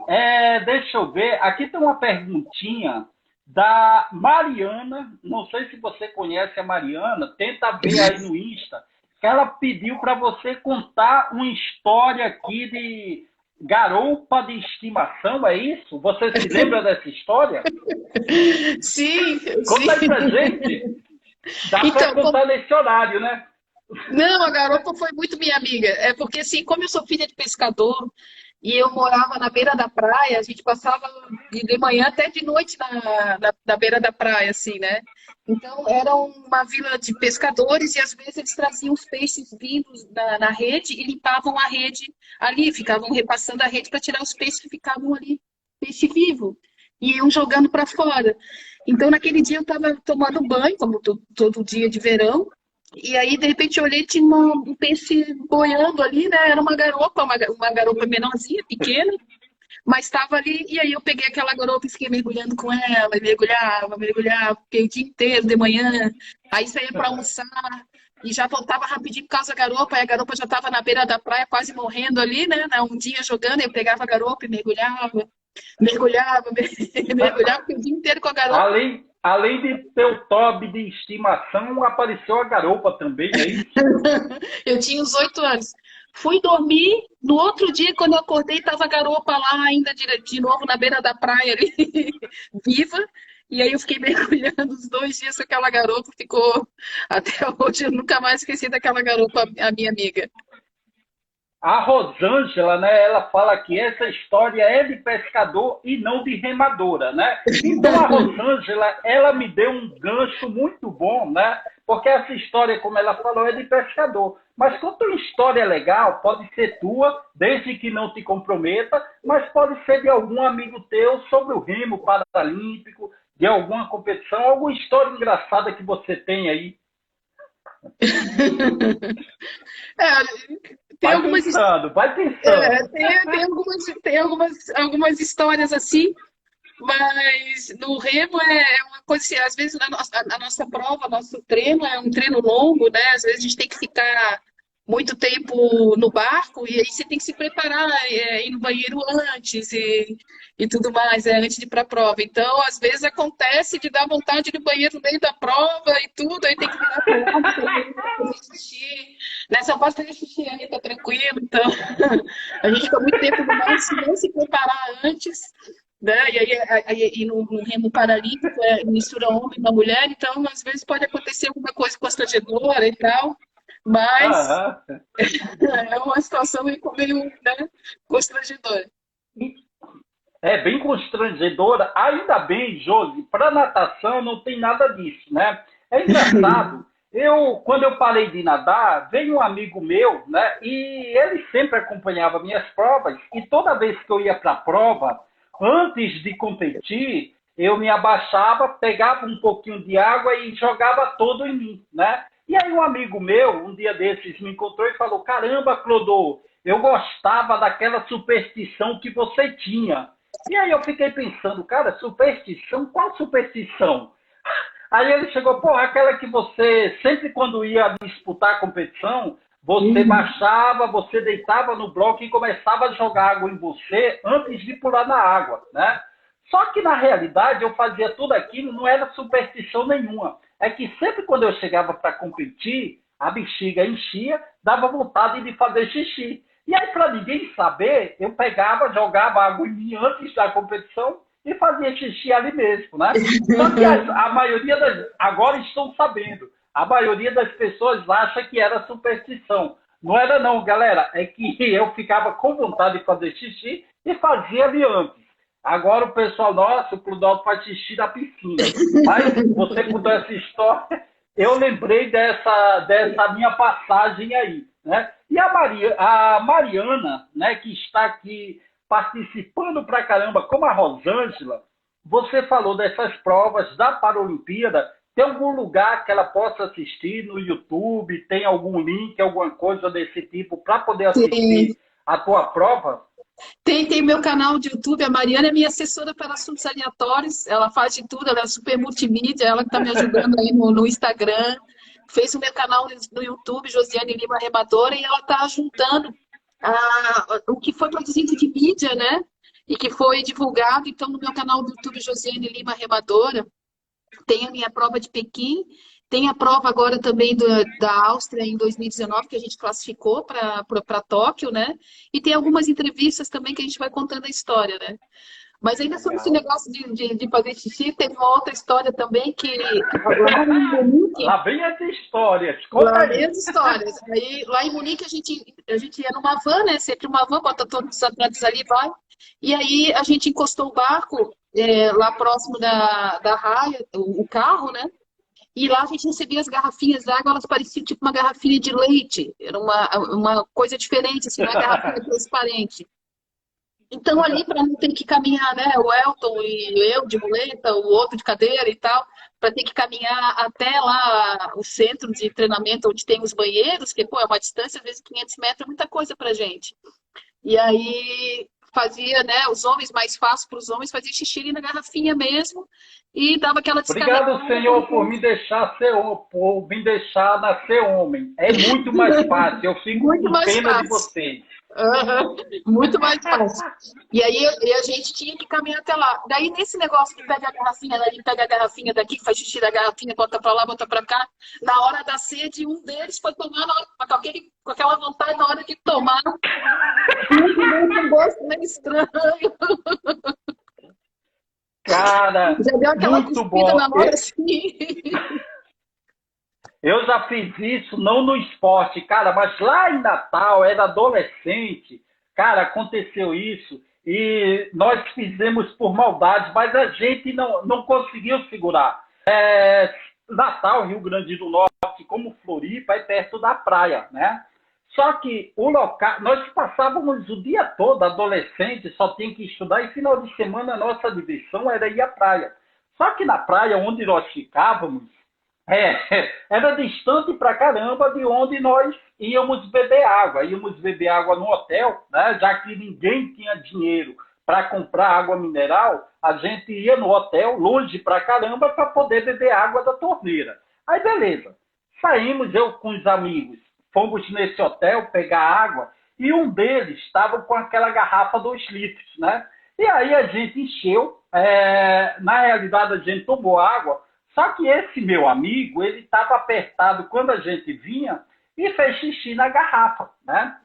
deixa eu ver, aqui tem uma perguntinha da Mariana, não sei se você conhece a Mariana, tenta ver aí no Insta, que ela pediu para você contar uma história aqui de garupa de estimação, é isso? Você se lembra dessa história? Sim, Conta aí pra sim. gente. Dá para Então, contar nesse horário, né? não, a garopa foi muito minha amiga. É porque, assim, como eu sou filha de pescador e eu morava na beira da praia, a gente passava de manhã até de noite na beira da praia, assim, né? Então, era uma vila de pescadores e às vezes eles traziam os peixes vivos na rede e limpavam a rede ali, ficavam repassando a rede para tirar os peixes que ficavam ali, peixe vivo, e iam jogando para fora. Então, naquele dia eu estava tomando banho, como todo dia de verão. E aí, de repente, eu olhei, tinha um peixe boiando ali, né? Era uma garopa menorzinha, pequena, mas estava ali. E aí eu peguei aquela garopa e fiquei mergulhando com ela, e mergulhava, fiquei o dia inteiro de manhã. Aí saía para almoçar e já voltava rapidinho por causa da garopa. Aí a garopa já estava na beira da praia, quase morrendo ali, né? Na ondinha jogando, eu pegava a garopa e mergulhava, mergulhava, fiquei o dia inteiro com a garopa. Além de ter o Toby de estimação, apareceu a garopa também, é isso? Eu tinha uns 8 anos. Fui dormir, no outro dia, quando eu acordei, estava a garopa lá ainda de novo na beira da praia ali, viva. E aí eu fiquei mergulhando os 2 dias com aquela garopa, ficou até hoje, eu nunca mais esqueci daquela garopa, a minha amiga. A Rosângela, né, ela fala que essa história é de pescador e não de remadora, né? Então a Rosângela, ela me deu um gancho muito bom, né? Porque essa história, como ela falou, é de pescador. Mas quando uma história legal, pode ser tua, desde que não te comprometa, mas pode ser de algum amigo teu sobre o remo paralímpico, de alguma competição, alguma história engraçada que você tem aí. É, tem Vai algumas, pensando, vai pensando. algumas histórias assim, mas no remo é uma coisa assim, às vezes a nossa prova, nosso treino é um treino longo, né? Às vezes a gente tem que ficar muito tempo no barco e aí você tem que se preparar, ir no banheiro antes e tudo mais, antes de ir para a prova. Então, às vezes acontece de dar vontade de ir no banheiro no meio da prova e tudo, aí tem que virar para lá, fazer xixi. Nessa parte fazer xixi aí, tá tranquilo. Então, a gente fica muito tempo no mar se não se preparar antes, né? E no remo paralímpico mistura homem e mulher, então às vezes pode acontecer alguma coisa constrangedora e tal, mas Aham. é uma situação meio, né, constrangedora. É bem constrangedora. Ainda bem, Josi, para natação não tem nada disso, né? É engraçado. Quando eu parei de nadar, veio um amigo meu, né? E ele sempre acompanhava minhas provas. E toda vez que eu ia para a prova, antes de competir, eu me abaixava, pegava um pouquinho de água e jogava todo em mim, né? E aí um amigo meu, um dia desses, me encontrou e falou: Caramba, Clodô, eu gostava daquela superstição que você tinha. E aí eu fiquei pensando, cara, superstição? Qual superstição? Aí ele chegou, pô, aquela que você, sempre quando ia disputar a competição, você baixava, você deitava no bloco e começava a jogar água em você antes de pular na água, né? Só que na realidade eu fazia tudo aquilo, não era superstição nenhuma. É que sempre quando eu chegava para competir, a bexiga enchia, dava vontade de fazer xixi. E aí, para ninguém saber, eu pegava, jogava água em mim antes da competição e fazia xixi ali mesmo, né? Só que a maioria das. Agora estão sabendo. A maioria das pessoas acha que era superstição. Não era não, galera. É que eu ficava com vontade de fazer xixi e fazia ali antes. Agora o pessoal, nossa, o Clodovo faz xixi na piscina. Mas você contou essa história, eu lembrei dessa minha passagem aí, né? E a Mariana, né, que está aqui participando pra caramba, como a Rosângela, você falou dessas provas da Paralimpíada, tem algum lugar que ela possa assistir no YouTube? Tem algum link, alguma coisa desse tipo para poder Tem, assistir a tua prova? tem meu canal de YouTube, a Mariana é minha assessora para assuntos aleatórios, ela faz de tudo, ela é super multimídia, ela que está me ajudando aí no Instagram, fez o meu canal no YouTube, Josiane Lima Remadora, e ela está juntando o que foi produzido de mídia, né? E que foi divulgado, então, no meu canal do YouTube, Josiane Lima Remadora, tem a minha prova de Pequim, tem a prova agora também da Áustria em 2019, que a gente classificou para Tóquio, né? E tem algumas entrevistas também que a gente vai contando a história, né? Mas ainda sobre esse Legal. negócio de fazer xixi, teve uma outra história também que lá em Munique, Lá vem as histórias, conta lá aí. mesmas histórias. Aí, lá em Munique a gente ia numa van, né? Sempre uma van, bota todos os atletas ali, vai. E aí a gente encostou o barco lá próximo da raia, o carro, né? E lá a gente recebia as garrafinhas d'água, elas pareciam tipo uma garrafinha de leite. Era uma coisa diferente, assim, uma garrafinha transparente. Então, ali, para não ter que caminhar, né? O Elton e eu de muleta, o outro de cadeira e tal, para ter que caminhar até lá o centro de treinamento onde tem os banheiros, que, pô, é uma distância, às vezes 500 metros é muita coisa para gente. E aí fazia, né? Os homens, mais fácil para os homens, fazia xixi ali na garrafinha mesmo e dava aquela Obrigado, descarregada. Senhor, por me deixar por me deixar nascer homem. É muito mais fácil. Eu fico Muito com mais pena de fácil. vocês. Aham, muito mais fácil. E a gente tinha que caminhar até lá. Daí, nesse negócio de pega a garrafinha dali, pega a garrafinha daqui, faz xixi da garrafinha, bota pra lá, bota pra cá. Na hora da sede, um deles foi tomar com aquela vontade, na hora de tomar, um gosto meio estranho. Cara, Já deu aquela muito cuspida na bom. hora assim. Eu já fiz isso, não no esporte, cara, mas lá em Natal, era adolescente, cara, aconteceu isso e nós fizemos por maldade, mas a gente não conseguiu segurar. Natal, Rio Grande do Norte, como Floripa, é perto da praia, né? Só que o local, nós passávamos o dia todo, adolescente, só tinha que estudar, e final de semana a nossa diversão era ir à praia. Só que na praia onde nós ficávamos, era distante pra caramba de onde nós íamos beber água. Íamos beber água no hotel, né? Já que ninguém tinha dinheiro para comprar água mineral, a gente ia no hotel, longe pra caramba, para poder beber água da torneira. Aí beleza, saímos eu com os amigos, fomos nesse hotel pegar água e um deles estava com aquela garrafa 2 litros, né? E aí a gente encheu, na realidade a gente tomou água, só que esse meu amigo, ele estava apertado quando a gente vinha e fez xixi na garrafa, né?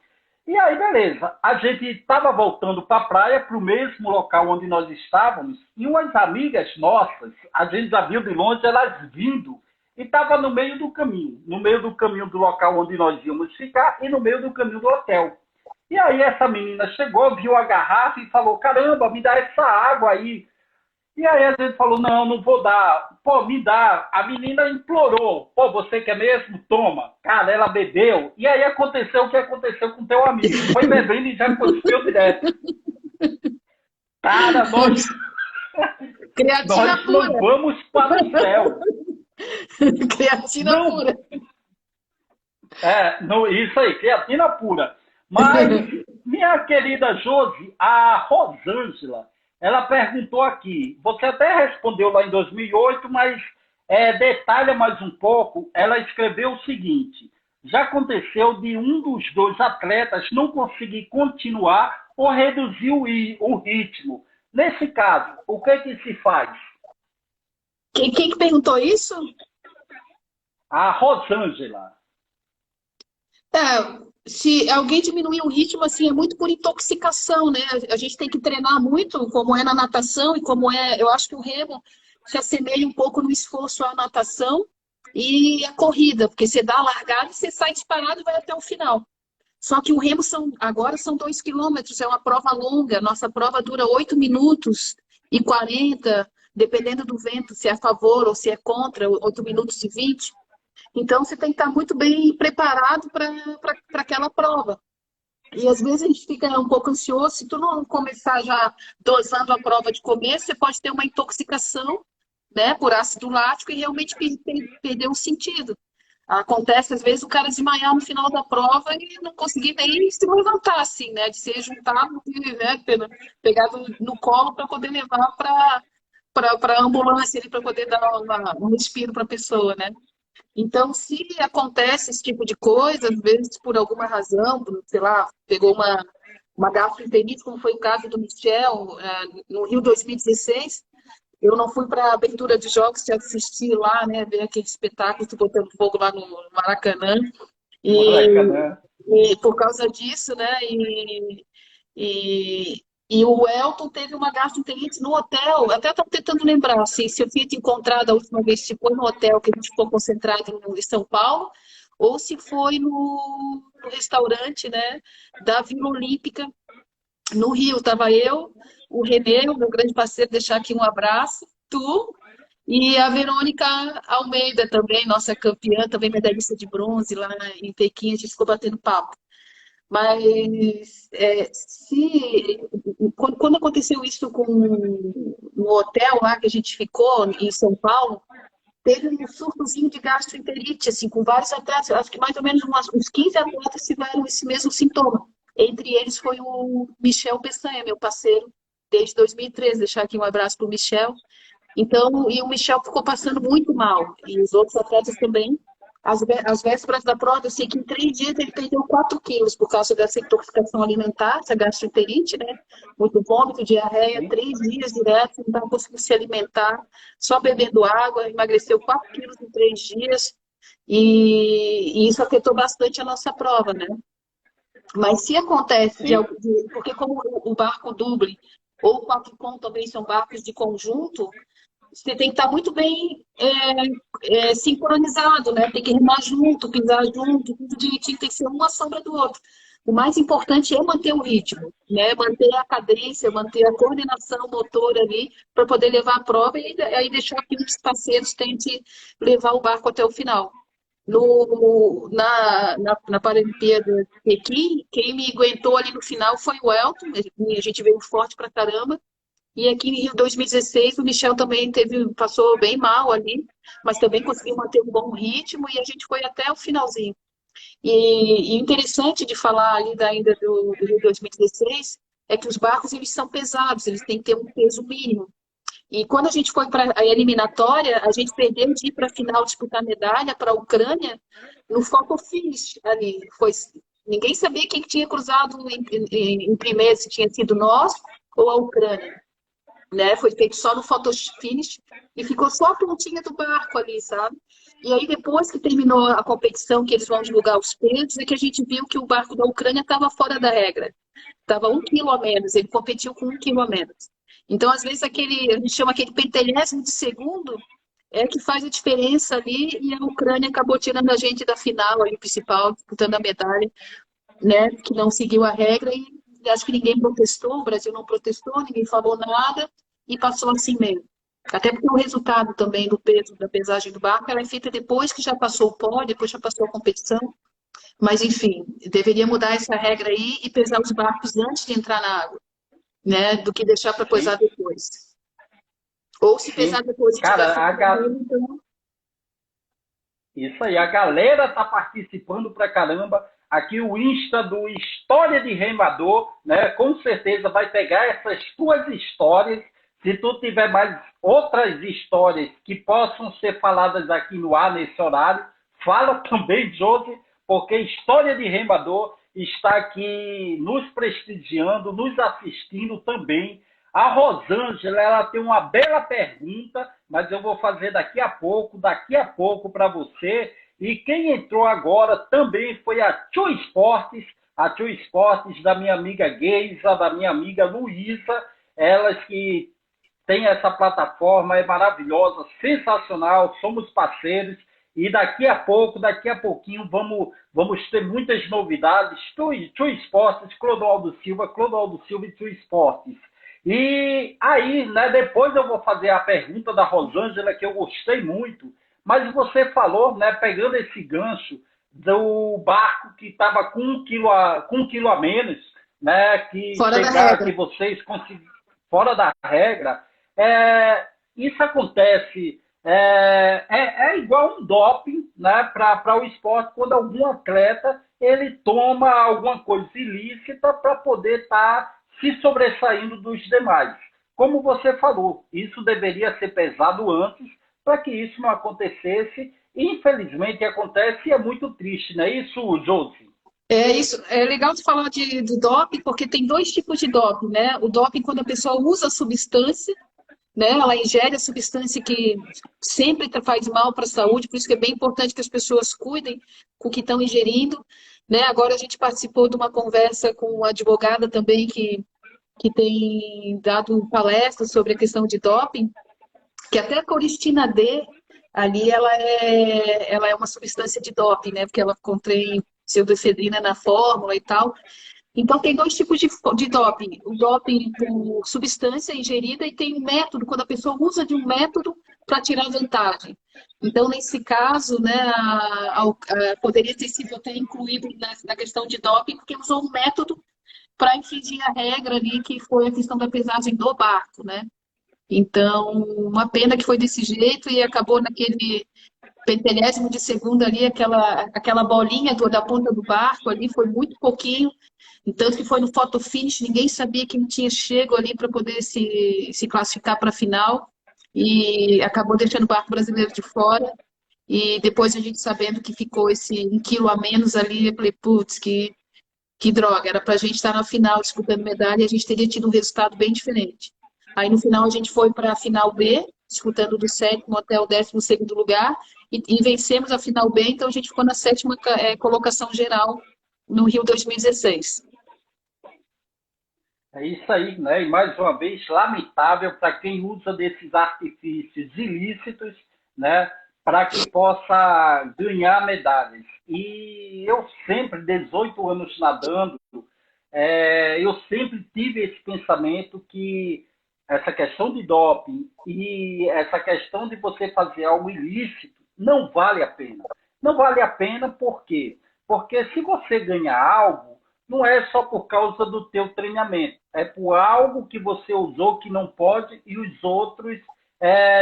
E aí, beleza. A gente estava voltando para a praia, para o mesmo local onde nós estávamos, e umas amigas nossas, a gente já viu de longe elas vindo, e estava no meio do caminho do local onde nós íamos ficar e no meio do caminho do hotel. E aí essa menina chegou, viu a garrafa e falou, caramba, me dá essa água aí. E aí a gente falou, não, não vou dar. Pô, me dá. A menina implorou. Pô, você quer mesmo? Toma. Cara, ela bebeu. E aí aconteceu o que aconteceu com teu amigo. Foi bebendo e já cuspiu direto. Cara, Creatina nós não pura. vamos para o céu. Creatina Não, pura. não, isso aí, creatina pura. Mas, minha querida Josi, a Rosângela, ela perguntou aqui, você até respondeu lá em 2008, mas detalha mais um pouco, ela escreveu o seguinte, já aconteceu de um dos dois atletas não conseguir continuar ou reduzir o ritmo. Nesse caso, o que que se faz? Quem que perguntou isso? A Rosângela. Se alguém diminuir o ritmo, assim, é muito por intoxicação, né? A gente tem que treinar muito, como é na natação e como é, eu acho que o remo se assemelha um pouco no esforço à natação e à corrida, porque você dá a largada e você sai disparado e vai até o final. Só que o remo agora são 2 quilômetros, é uma prova longa. Nossa prova dura 8 minutos e 40, dependendo do vento, se é a favor ou se é contra, 8 minutos e 20. Então, você tem que estar muito bem preparado para aquela prova. E às vezes a gente fica um pouco ansioso. Se tu não começar já dosando a prova de começo, você pode ter uma intoxicação, né, por ácido lático e realmente perder o sentido. Acontece, às vezes, o cara desmaiar no final da prova e não conseguir nem se levantar, assim, né, de ser juntado, né, pegado no colo para poder levar para a ambulância, para poder dar um respiro para a pessoa, né? Então, se acontece esse tipo de coisa, às vezes por alguma razão, sei lá, pegou uma gastroenterite, como foi o caso do Michel, no Rio 2016, eu não fui para a abertura de jogos, te assisti lá, né, ver aquele espetáculo, tu botando fogo lá no Maracanã, e, Maracanã. e por causa disso, né, e, e o Elton teve uma gastroenterite no hotel. Até estou tentando lembrar assim, se eu tinha te encontrado a última vez, se foi no hotel que a gente ficou concentrado em São Paulo, ou se foi no restaurante, né, da Vila Olímpica, no Rio. Estava eu, o Renê, o meu grande parceiro, deixar aqui um abraço, tu, e a Verônica Almeida também, nossa campeã, também medalhista de bronze lá em Pequim, a gente ficou batendo papo. Mas quando aconteceu isso no hotel lá que a gente ficou, em São Paulo, teve um surtozinho de gastroenterite, assim, com vários atletas. Acho que mais ou menos uns 15 atletas tiveram esse mesmo sintoma. Entre eles foi o Michel Peçanha, meu parceiro, desde 2013. Deixar aqui um abraço para o Michel. Então, e o Michel ficou passando muito mal. E os outros atletas também. Às vésperas da prova, eu sei que em 3 dias ele perdeu 4 quilos por causa dessa intoxicação alimentar, essa gastroenterite, né? Muito vômito, diarreia, 3 dias direto, não estava conseguindo se alimentar, só bebendo água, emagreceu 4 quilos em 3 dias. E isso afetou bastante a nossa prova, né? Mas se acontece, porque como o barco Dublin ou o Quatro Pontos também são barcos de conjunto, você tem que estar muito bem sincronizado, né? Tem que remar junto, pisar junto, tudo direitinho, tem que ser uma sombra do outro. O mais importante é manter o ritmo, né? Manter a cadência, manter a coordenação motora ali para poder levar a prova e aí deixar que os parceiros tentem levar o barco até o final. Na Paralimpíada de Pequim, quem me aguentou ali no final foi o Elton, a gente veio forte pra caramba. E aqui em Rio 2016, o Michel também passou bem mal ali, mas também conseguiu manter um bom ritmo e a gente foi até o finalzinho. E interessante de falar ali ainda do Rio 2016 é que os barcos eles são pesados, eles têm que ter um peso mínimo. E quando a gente foi para a eliminatória, a gente perdeu de ir para a final disputar medalha para a Ucrânia no photo finish ali. Ninguém sabia quem tinha cruzado em primeiro, se tinha sido nós ou a Ucrânia, né? Foi feito só no photo finish e ficou só a pontinha do barco ali, sabe? E aí depois que terminou a competição, que eles vão divulgar os pesos, é que a gente viu que o barco da Ucrânia estava fora da regra. Estava 1 quilo a menos, ele competiu com 1 quilo a menos. Então, às vezes, a gente chama aquele pentelésimo de segundo é que faz a diferença ali e a Ucrânia acabou tirando a gente da final ali, principal, disputando a medalha, né? Que não seguiu a regra e acho que ninguém protestou, o Brasil não protestou, ninguém falou nada e passou assim mesmo. Até porque o resultado também do peso, da pesagem do barco, ela é feita depois que já passou o pó, depois já passou a competição. Mas, enfim, deveria mudar essa regra aí e pesar os barcos antes de entrar na água, né? Do que deixar para pesar Sim, depois. Ou se sim. pesar depois e tiver Cara, fora, então. isso aí, a galera tá participando pra caramba. Aqui o Insta do História de Remador, né? Com certeza vai pegar essas tuas histórias. Se tu tiver mais outras histórias que possam ser faladas aqui no ar nesse horário, fala também, Josi, porque História de Remador está aqui nos prestigiando, nos assistindo também. A Rosângela, ela tem uma bela pergunta, mas eu vou fazer daqui a pouco para você. E quem entrou agora também foi a Tio Esportes da minha amiga Geisa, da minha amiga Luísa, elas que têm essa plataforma, é maravilhosa, sensacional, somos parceiros. E daqui a pouquinho, vamos ter muitas novidades. Tio Esportes, Clodoaldo Silva e Tio Esportes. E aí, né, depois eu vou fazer a pergunta da Rosângela, que eu gostei muito, mas você falou, né, pegando esse gancho do barco que estava com com 1 quilo a menos, né, Fora da regra. que vocês conseguiram, fora da regra, isso acontece, é igual um doping, né, para o esporte, quando algum atleta ele toma alguma coisa ilícita para poder estar se sobressaindo dos demais. Como você falou, isso deveria ser pesado antes para que isso não acontecesse. Infelizmente acontece e é muito triste, não é isso, Josi? É isso, é legal de falar do doping, porque tem dois tipos de doping, né? O doping quando a pessoa usa a substância, né? Ela ingere a substância que sempre faz mal para a saúde, por isso que é bem importante que as pessoas cuidem com o que estão ingerindo, né? Agora a gente participou de uma conversa com uma advogada também que tem dado palestras sobre a questão de doping, que até a coristina D ali ela é uma substância de doping, né? Porque ela contém pseudoefedrina na fórmula e tal. Então, tem dois tipos de doping. O doping por substância ingerida e tem um método, quando a pessoa usa de um método para tirar vantagem. Então, nesse caso, né, poderia ter sido até incluído na questão de doping, porque usou um método para infringir a regra ali, que foi a questão da pesagem do barco, né? Então, uma pena que foi desse jeito e acabou naquele pentelésimo de segundo ali, aquela bolinha da ponta do barco ali, foi muito pouquinho. Tanto que foi no photo finish, ninguém sabia quem tinha chego ali para poder se classificar para a final. E acabou deixando o barco brasileiro de fora. E depois a gente sabendo que ficou esse 1 quilo a menos ali, eu falei, putz, que droga, era para a gente estar na final disputando medalha e a gente teria tido um resultado bem diferente. Aí no final a gente foi para a final B, disputando do 7º até o 12º lugar, e vencemos a final B, então a gente ficou na 7ª colocação geral no Rio 2016. É isso aí, né? E mais uma vez, lamentável para quem usa desses artifícios ilícitos, né? Para que possa ganhar medalhas. E eu sempre, 18 anos nadando, eu sempre tive esse pensamento que essa questão de doping e essa questão de você fazer algo ilícito não vale a pena. Não vale a pena por quê? Porque se você ganhar algo, não é só por causa do teu treinamento, é por algo que você usou que não pode e os outros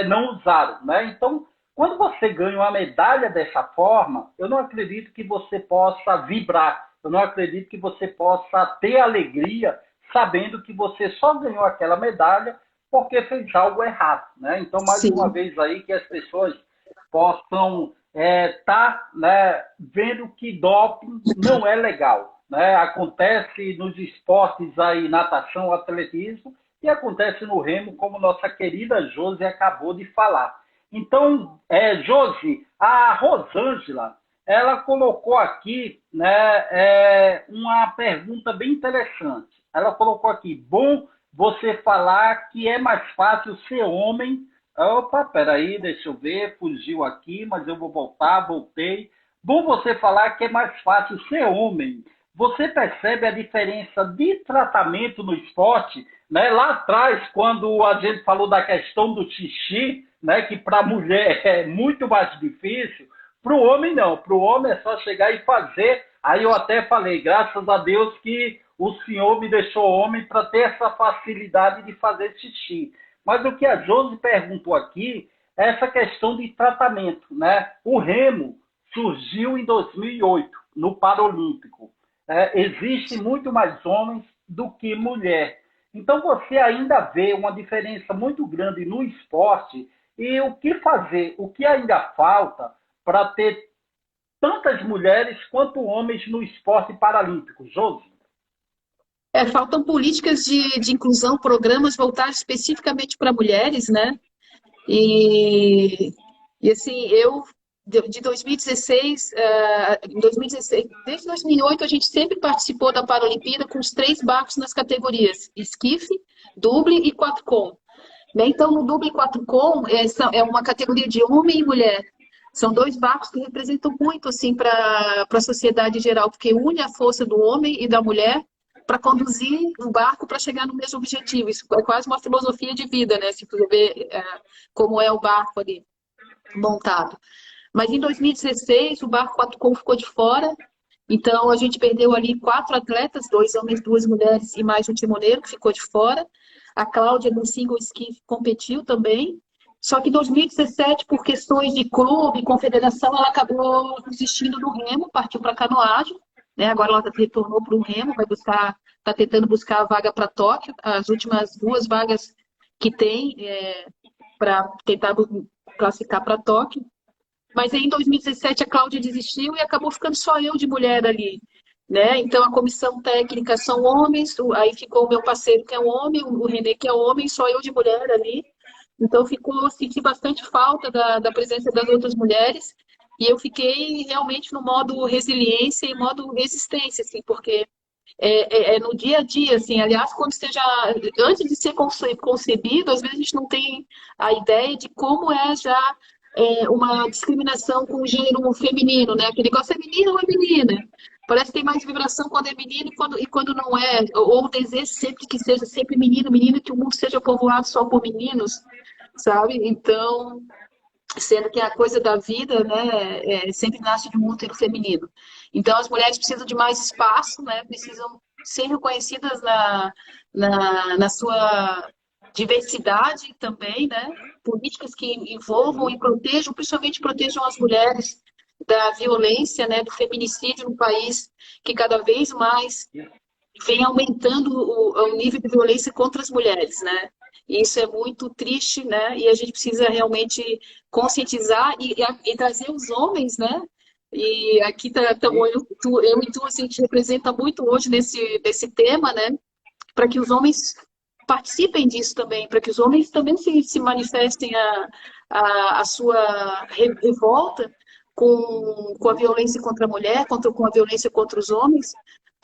não usaram, né? Então, quando você ganha uma medalha dessa forma, eu não acredito que você possa vibrar, eu não acredito que você possa ter alegria sabendo que você só ganhou aquela medalha porque fez algo errado, né? Então, mais uma Sim. vez aí que as pessoas possam estar vendo que doping não é legal, né? Acontece nos esportes aí, natação, atletismo, e acontece no remo, como nossa querida Josi acabou de falar. Então, Josi, a Rosângela, ela colocou aqui uma pergunta bem interessante. Ela colocou aqui, bom você falar que é mais fácil ser homem. Opa, peraí, deixa eu ver, fugiu aqui, mas eu vou voltar, voltei. Bom você falar que é mais fácil ser homem. Você percebe a diferença de tratamento no esporte? Né? Lá atrás, quando a gente falou da questão do xixi, né, que para a mulher é muito mais difícil, para o homem não. Para o homem é só chegar e fazer. Aí eu até falei, graças a Deus que o Senhor me deixou homem para ter essa facilidade de fazer xixi. Mas o que a Josi perguntou aqui é essa questão de tratamento, né? O remo surgiu em 2008, no Paralímpico. Existe muito mais homens do que mulher. Então você ainda vê uma diferença muito grande no esporte e o que fazer, o que ainda falta para ter tantas mulheres quanto homens no esporte paralímpico, Josi? Faltam políticas de inclusão, programas voltados especificamente para mulheres, né? E, e assim, eu de 2016, em 2016, desde 2008 a gente sempre participou da Paralimpíada com os três barcos nas categorias esquife, double e quatro com. Né? Então, no double e quatro com é uma categoria de homem e mulher. São dois barcos que representam muito assim para a sociedade em geral, porque une a força do homem e da mulher para conduzir um barco para chegar no mesmo objetivo. Isso é quase uma filosofia de vida, né? Se você ver como é o barco ali montado. Mas em 2016, o barco 4 ficou de fora, então a gente perdeu ali 4 atletas, 2 homens, 2 mulheres e mais um timoneiro que ficou de fora. A Cláudia, no single ski, competiu também. Só que em 2017, por questões de clube, confederação, ela acabou desistindo do remo, partiu para canoagem. Né? Agora ela retornou para o remo, vai buscar, está tentando buscar a vaga para Tóquio. As últimas 2 vagas que tem para tentar classificar para Tóquio. Mas aí, em 2017 a Cláudia desistiu e acabou ficando só eu de mulher ali. Né? Então a comissão técnica são homens, aí ficou o meu parceiro que é um homem, o Renê que é homem, só eu de mulher ali. Então ficou, senti bastante falta da presença das outras mulheres e eu fiquei realmente no modo resiliência e modo resistência, assim, porque é no dia a dia, assim, aliás, quando esteja, antes de ser concebido, às vezes a gente não tem a ideia de como é já uma discriminação com o gênero feminino, né? Aquele negócio é menino ou é menina? Parece que tem mais vibração quando é menino e quando não é. Ou o desejo sempre que seja sempre menino, menina, que o mundo seja povoado só por meninos, sabe? Então, sendo que a coisa da vida, né, sempre nasce de um útero feminino. Então, as mulheres precisam de mais espaço, né, precisam ser reconhecidas na sua diversidade também, né, políticas que envolvam e protejam, principalmente protejam as mulheres da violência, né, do feminicídio no país, que cada vez mais vem aumentando o nível de violência contra as mulheres, né? E isso é muito triste, né? E a gente precisa realmente conscientizar e trazer os homens, né? E aqui eu e tu, assim, a gente representa muito hoje nesse tema, né? Para que os homens participem disso também, para que os homens também se manifestem a sua revolta com a violência contra a mulher, com a violência contra os homens,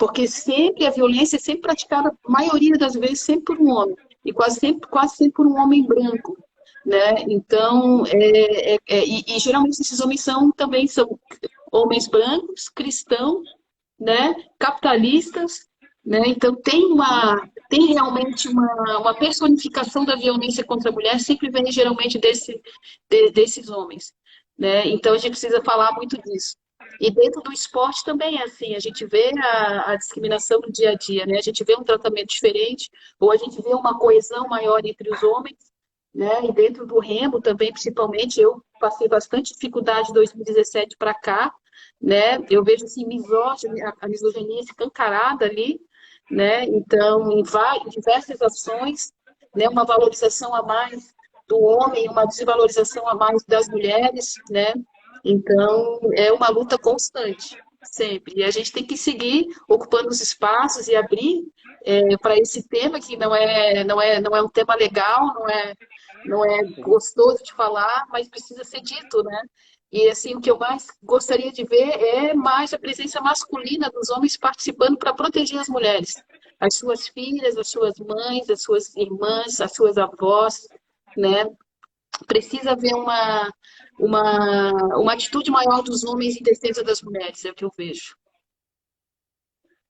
Porque sempre a violência é sempre praticada, a maioria das vezes, sempre por um homem. E quase sempre por um homem branco. Né? Então, e geralmente esses homens também são homens brancos, cristãos, né? Capitalistas, né? Então tem realmente uma personificação da violência contra a mulher, sempre vem geralmente desses homens, né? Então a gente precisa falar muito disso. E dentro do esporte também é assim, a gente vê a discriminação no dia a dia, né? A gente vê um tratamento diferente, ou a gente vê uma coesão maior entre os homens, né? E dentro do remo também, principalmente, eu passei bastante dificuldade de 2017 para cá, né? Eu vejo assim, a misoginia escancarada ali, né? Então, em diversas ações, né? Uma valorização a mais do homem, uma desvalorização a mais das mulheres, né? Então, é uma luta constante, sempre. E a gente tem que seguir ocupando os espaços e abrir para esse tema que não é um tema legal, não é gostoso de falar, mas precisa ser dito, né? E assim, o que eu mais gostaria de ver é mais a presença masculina dos homens participando para proteger as mulheres, as suas filhas, as suas mães, as suas irmãs, as suas avós, né? Precisa haver uma atitude maior dos homens em defesa das mulheres, é o que eu vejo.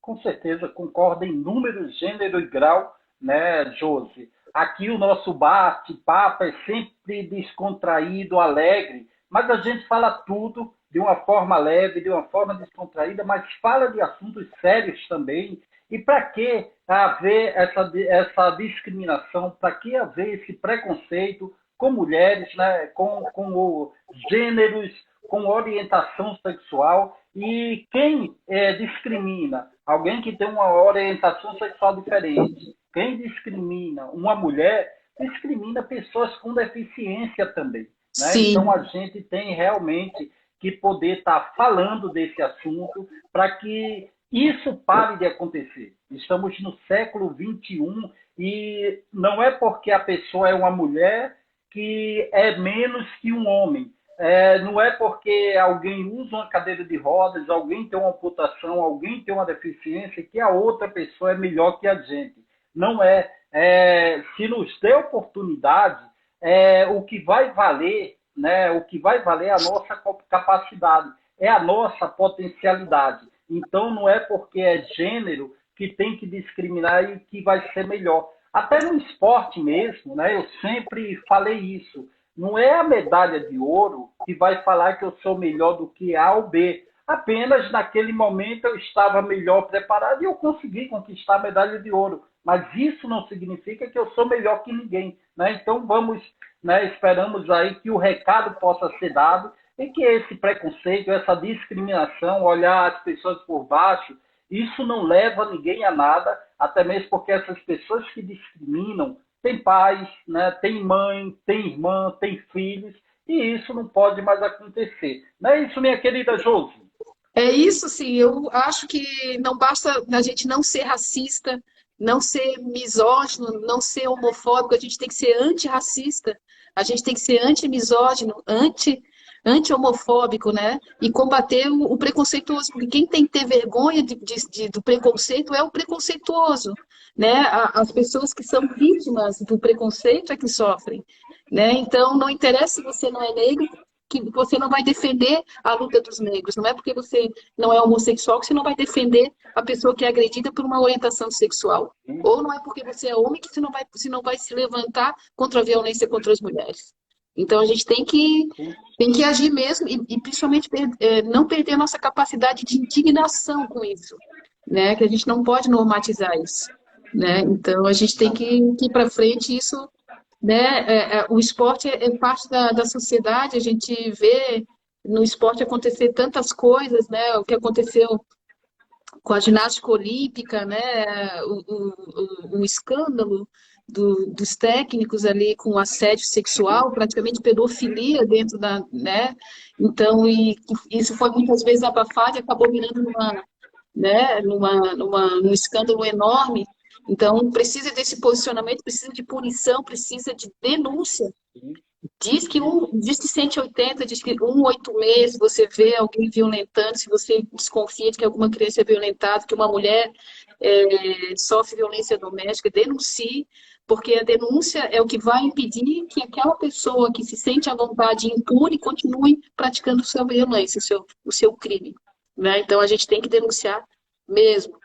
Com certeza, concordo em número, gênero e grau, né, Josi? Aqui o nosso bate-papo é sempre descontraído, alegre, mas a gente fala tudo de uma forma leve, de uma forma descontraída, mas fala de assuntos sérios também. E para que haver essa discriminação? Para que haver esse preconceito com mulheres, né, com gêneros, com orientação sexual? E quem discrimina alguém que tem uma orientação sexual diferente, quem discrimina uma mulher, discrimina pessoas com deficiência também. Né? Então, Sim, a gente tem realmente que poder estar falando desse assunto para que isso pare de acontecer. Estamos no século XXI e não é porque a pessoa é uma mulher que é menos que um homem. Não é porque alguém usa uma cadeira de rodas, alguém tem uma amputação, alguém tem uma deficiência, que a outra pessoa é melhor que a gente. Não é. Se nos der oportunidade, o que vai valer, né, o que vai valer é a nossa capacidade, é a nossa potencialidade. Então, não é porque é gênero que tem que discriminar e que vai ser melhor. Até no esporte mesmo, né, eu sempre falei isso. Não é a medalha de ouro que vai falar que eu sou melhor do que A ou B. Apenas naquele momento eu estava melhor preparado e eu consegui conquistar a medalha de ouro. Mas isso não significa que eu sou melhor que ninguém. Né? Então vamos, né, esperamos aí que o recado possa ser dado e que esse preconceito, essa discriminação, olhar as pessoas por baixo, isso não leva ninguém a nada, até mesmo porque essas pessoas que discriminam têm pais, né, têm mãe, têm irmã, têm filhos, e isso não pode mais acontecer. Não é isso, minha querida Josi? é isso, sim. Eu acho que não basta a gente não ser racista, não ser misógino, não ser homofóbico, a gente tem que ser antirracista, a gente tem que ser antimisógino, anti-homofóbico, né? E combater o preconceituoso, porque quem tem que ter vergonha do preconceito é o preconceituoso, né? As pessoas que são vítimas do preconceito é que sofrem, né? Então, não interessa se você não é negro, que você não vai defender a luta dos negros. Não é porque você não é homossexual que você não vai defender a pessoa que é agredida por uma orientação sexual. Ou não é porque você é homem que você não vai se levantar contra a violência contra as mulheres. Então a gente tem que agir mesmo e principalmente não perder a nossa capacidade de indignação com isso, né? Que a gente não pode normatizar isso, né? Então a gente tem que ir para frente isso, né? O esporte é parte da sociedade, a gente vê no esporte acontecer tantas coisas, né? O que aconteceu com a ginástica olímpica, né? O escândalo dos técnicos ali com assédio sexual, praticamente pedofilia dentro da, né? Então, isso foi muitas vezes abafado e acabou virando né? Num escândalo enorme. Então, precisa desse posicionamento, precisa de punição, precisa de denúncia, Diz que 180, diz que 8 meses você vê alguém violentando, se você desconfia de que alguma criança é violentada, que uma mulher sofre violência doméstica, denuncie, porque a denúncia é o que vai impedir que aquela pessoa que se sente à vontade impune continue praticando sua violência, o seu crime, né? Então a gente tem que denunciar mesmo.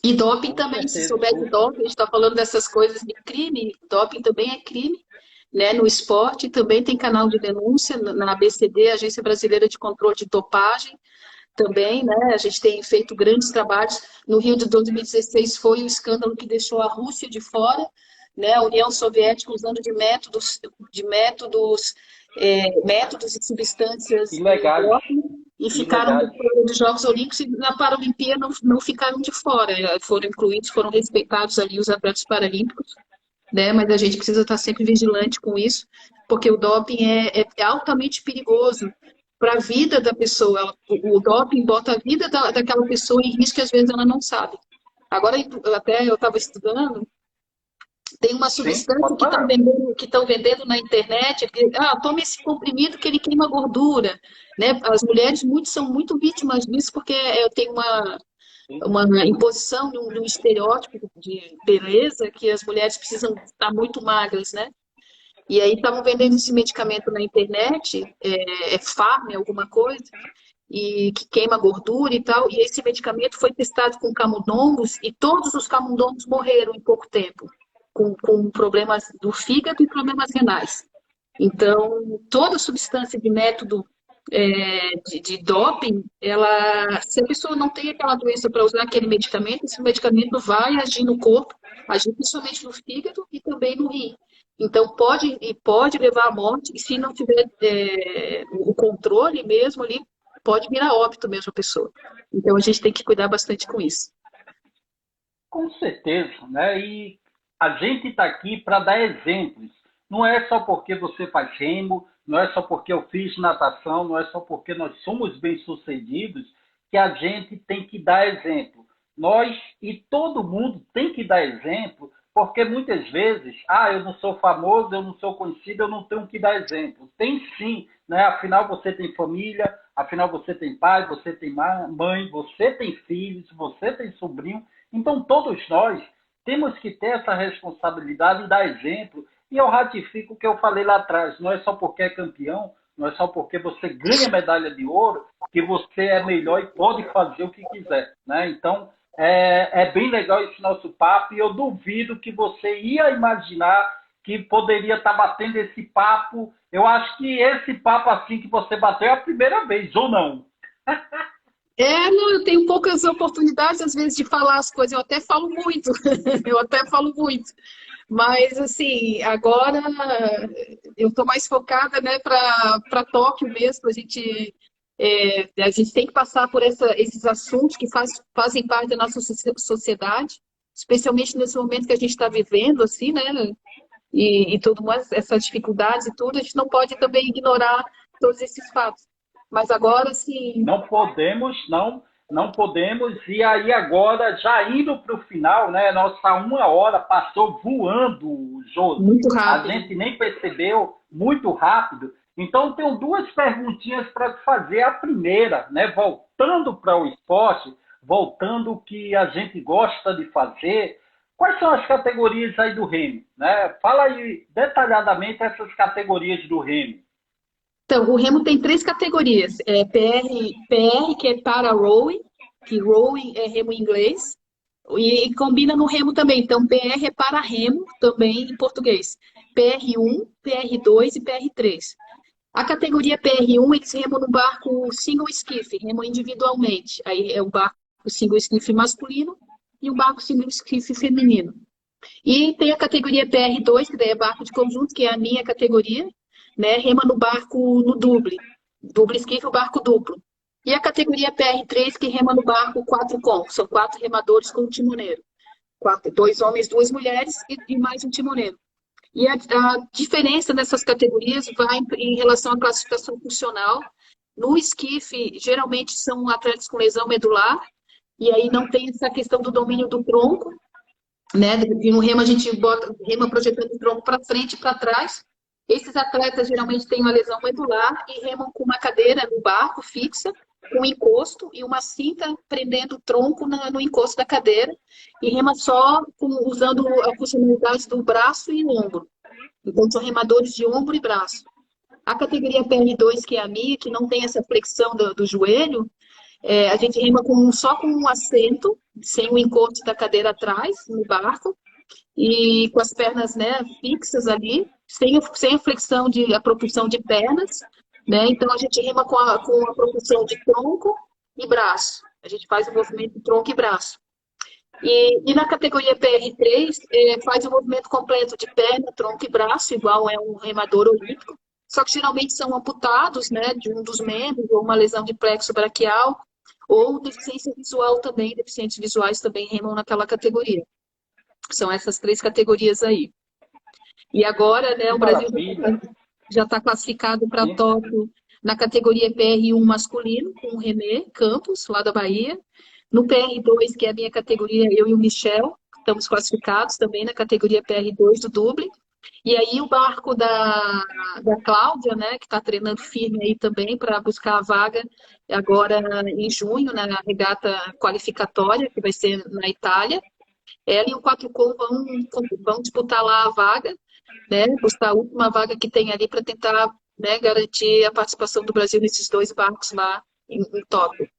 E doping Com também, se certeza. souber de doping, a gente está falando dessas coisas de crime, doping também é crime, né? No esporte também tem canal de denúncia, na ABCD, Agência Brasileira de Controle de Dopagem, também, né? A gente tem feito grandes trabalhos. No Rio de 2016 foi o escândalo que deixou a Rússia de fora, né? A União Soviética usando métodos e substâncias Ilegais. doping, e ficaram de Ilegais. fora dos Jogos Olímpicos, e na Paralimpíada não ficaram de fora, foram incluídos, foram respeitados ali os atletas paralímpicos, né? Mas a gente precisa estar sempre vigilante com isso, porque o doping é altamente perigoso para a vida da pessoa. O doping bota a vida daquela pessoa em risco, que às vezes ela não sabe. Agora, até eu estava estudando, tem uma Sim, substância pode falar. que estão vendendo na internet, toma esse comprimido que ele queima gordura, né? As mulheres são muito vítimas disso, porque tem uma imposição de um estereótipo de beleza que as mulheres precisam estar muito magras, né? E aí estavam vendendo esse medicamento na internet, Farm, alguma coisa, e que queima gordura e tal. E esse medicamento foi testado com camundongos e todos os camundongos morreram em pouco tempo, com problemas do fígado e problemas renais. Então, toda substância de método de doping, se a pessoa não tem aquela doença para usar aquele medicamento, esse medicamento vai agir no corpo, agir principalmente no fígado e também no rim. Então, pode levar à morte, e se não tiver o controle mesmo ali, pode virar óbito mesmo a pessoa. Então, a gente tem que cuidar bastante com isso. Com certeza, né? E a gente está aqui para dar exemplos. Não é só porque você faz remo, não é só porque eu fiz natação, não é só porque nós somos bem-sucedidos que a gente tem que dar exemplo. Nós e todo mundo tem que dar exemplo, porque muitas vezes, eu não sou famoso, eu não sou conhecido, eu não tenho que dar exemplo. Tem sim, né? Afinal você tem família, afinal você tem pai, você tem mãe, você tem filhos, você tem sobrinho. Então, todos nós temos que ter essa responsabilidade e dar exemplo. E eu ratifico o que eu falei lá atrás: não é só porque é campeão, não é só porque você ganha medalha de ouro que você é melhor e pode fazer o que quiser, né? Então, é bem legal esse nosso papo e eu duvido que você ia imaginar que poderia estar batendo esse papo. Eu acho que esse papo assim que você bateu é a primeira vez, ou não? Não, eu tenho poucas oportunidades, às vezes, de falar as coisas. Eu até falo muito, eu até falo muito. Mas, assim, agora eu estou mais focada, né, para Tóquio mesmo. A gente tem que passar por esses assuntos que fazem parte da nossa sociedade, especialmente nesse momento que a gente está vivendo, assim, né? E tudo mais, essas dificuldades e tudo, a gente não pode também ignorar todos esses fatos. Mas agora, sim, Não podemos, não podemos. E aí agora, já indo para o final, né? Nossa 1 hora passou voando, Josi. muito A rápido. gente nem percebeu, muito rápido. Então, tenho duas perguntinhas para te fazer. A primeira, né? Voltando para o esporte, voltando o que a gente gosta de fazer. Quais são as categorias aí do Remo? Né? Fala aí detalhadamente essas categorias do Remo. Então, o remo tem três categorias. PR, que é para rowing, que rowing é remo em inglês, e combina no remo também. Então, PR é para remo, também em português. PR1, PR2 e PR3. A categoria PR1, eles remam no barco single skiff, remam individualmente. Aí é o barco single skiff masculino e o barco single skiff feminino. E tem a categoria PR2, que daí é barco de conjunto, que é a minha categoria, né? Rema no barco no duble. Duble esquife, o barco duplo. E a categoria PR3, que rema no barco 4 com. São 4 remadores com um timoneiro. 2 homens, 2 mulheres e mais um timoneiro. E a diferença dessas categorias vai em relação à classificação funcional. No esquife, geralmente são atletas com lesão medular, e aí não tem essa questão do domínio do tronco, né? E no remo a gente bota rema projetando o tronco para frente e para trás. Esses atletas geralmente têm uma lesão medular e remam com uma cadeira no barco fixa, com um encosto e uma cinta prendendo o tronco no encosto da cadeira e rema só usando a funcionalidade do braço e ombro. Então, são remadores de ombro e braço. A categoria PL2, que é a minha, que não tem essa flexão do joelho, a gente rema só com um assento, sem o encosto da cadeira atrás, no barco, e com as pernas, né, fixas ali, sem a flexão a propulsão de pernas, né? Então a gente rema com a propulsão de tronco e braço. A gente faz o movimento de tronco e braço. E na categoria PR3, faz o movimento completo de perna, tronco e braço, igual é um remador olímpico. Só que geralmente são amputados, né, de um dos membros, ou uma lesão de plexo braquial, ou deficiência visual também, deficientes visuais também remam naquela categoria. São essas 3 categorias aí. E agora, né, o Brasil já está classificado para Tóquio na categoria PR1 masculino, com o René Campos, lá da Bahia. No PR2, que é a minha categoria, eu e o Michel, estamos classificados também na categoria PR2 do Dublin. E aí o barco da Cláudia, né, que está treinando firme aí também para buscar a vaga agora em junho, na regata qualificatória, que vai ser na Itália. Ela e o 4Com vão disputar lá a vaga, né, buscar a última vaga que tem ali para tentar, né, garantir a participação do Brasil nesses 2 barcos lá em Tóquio.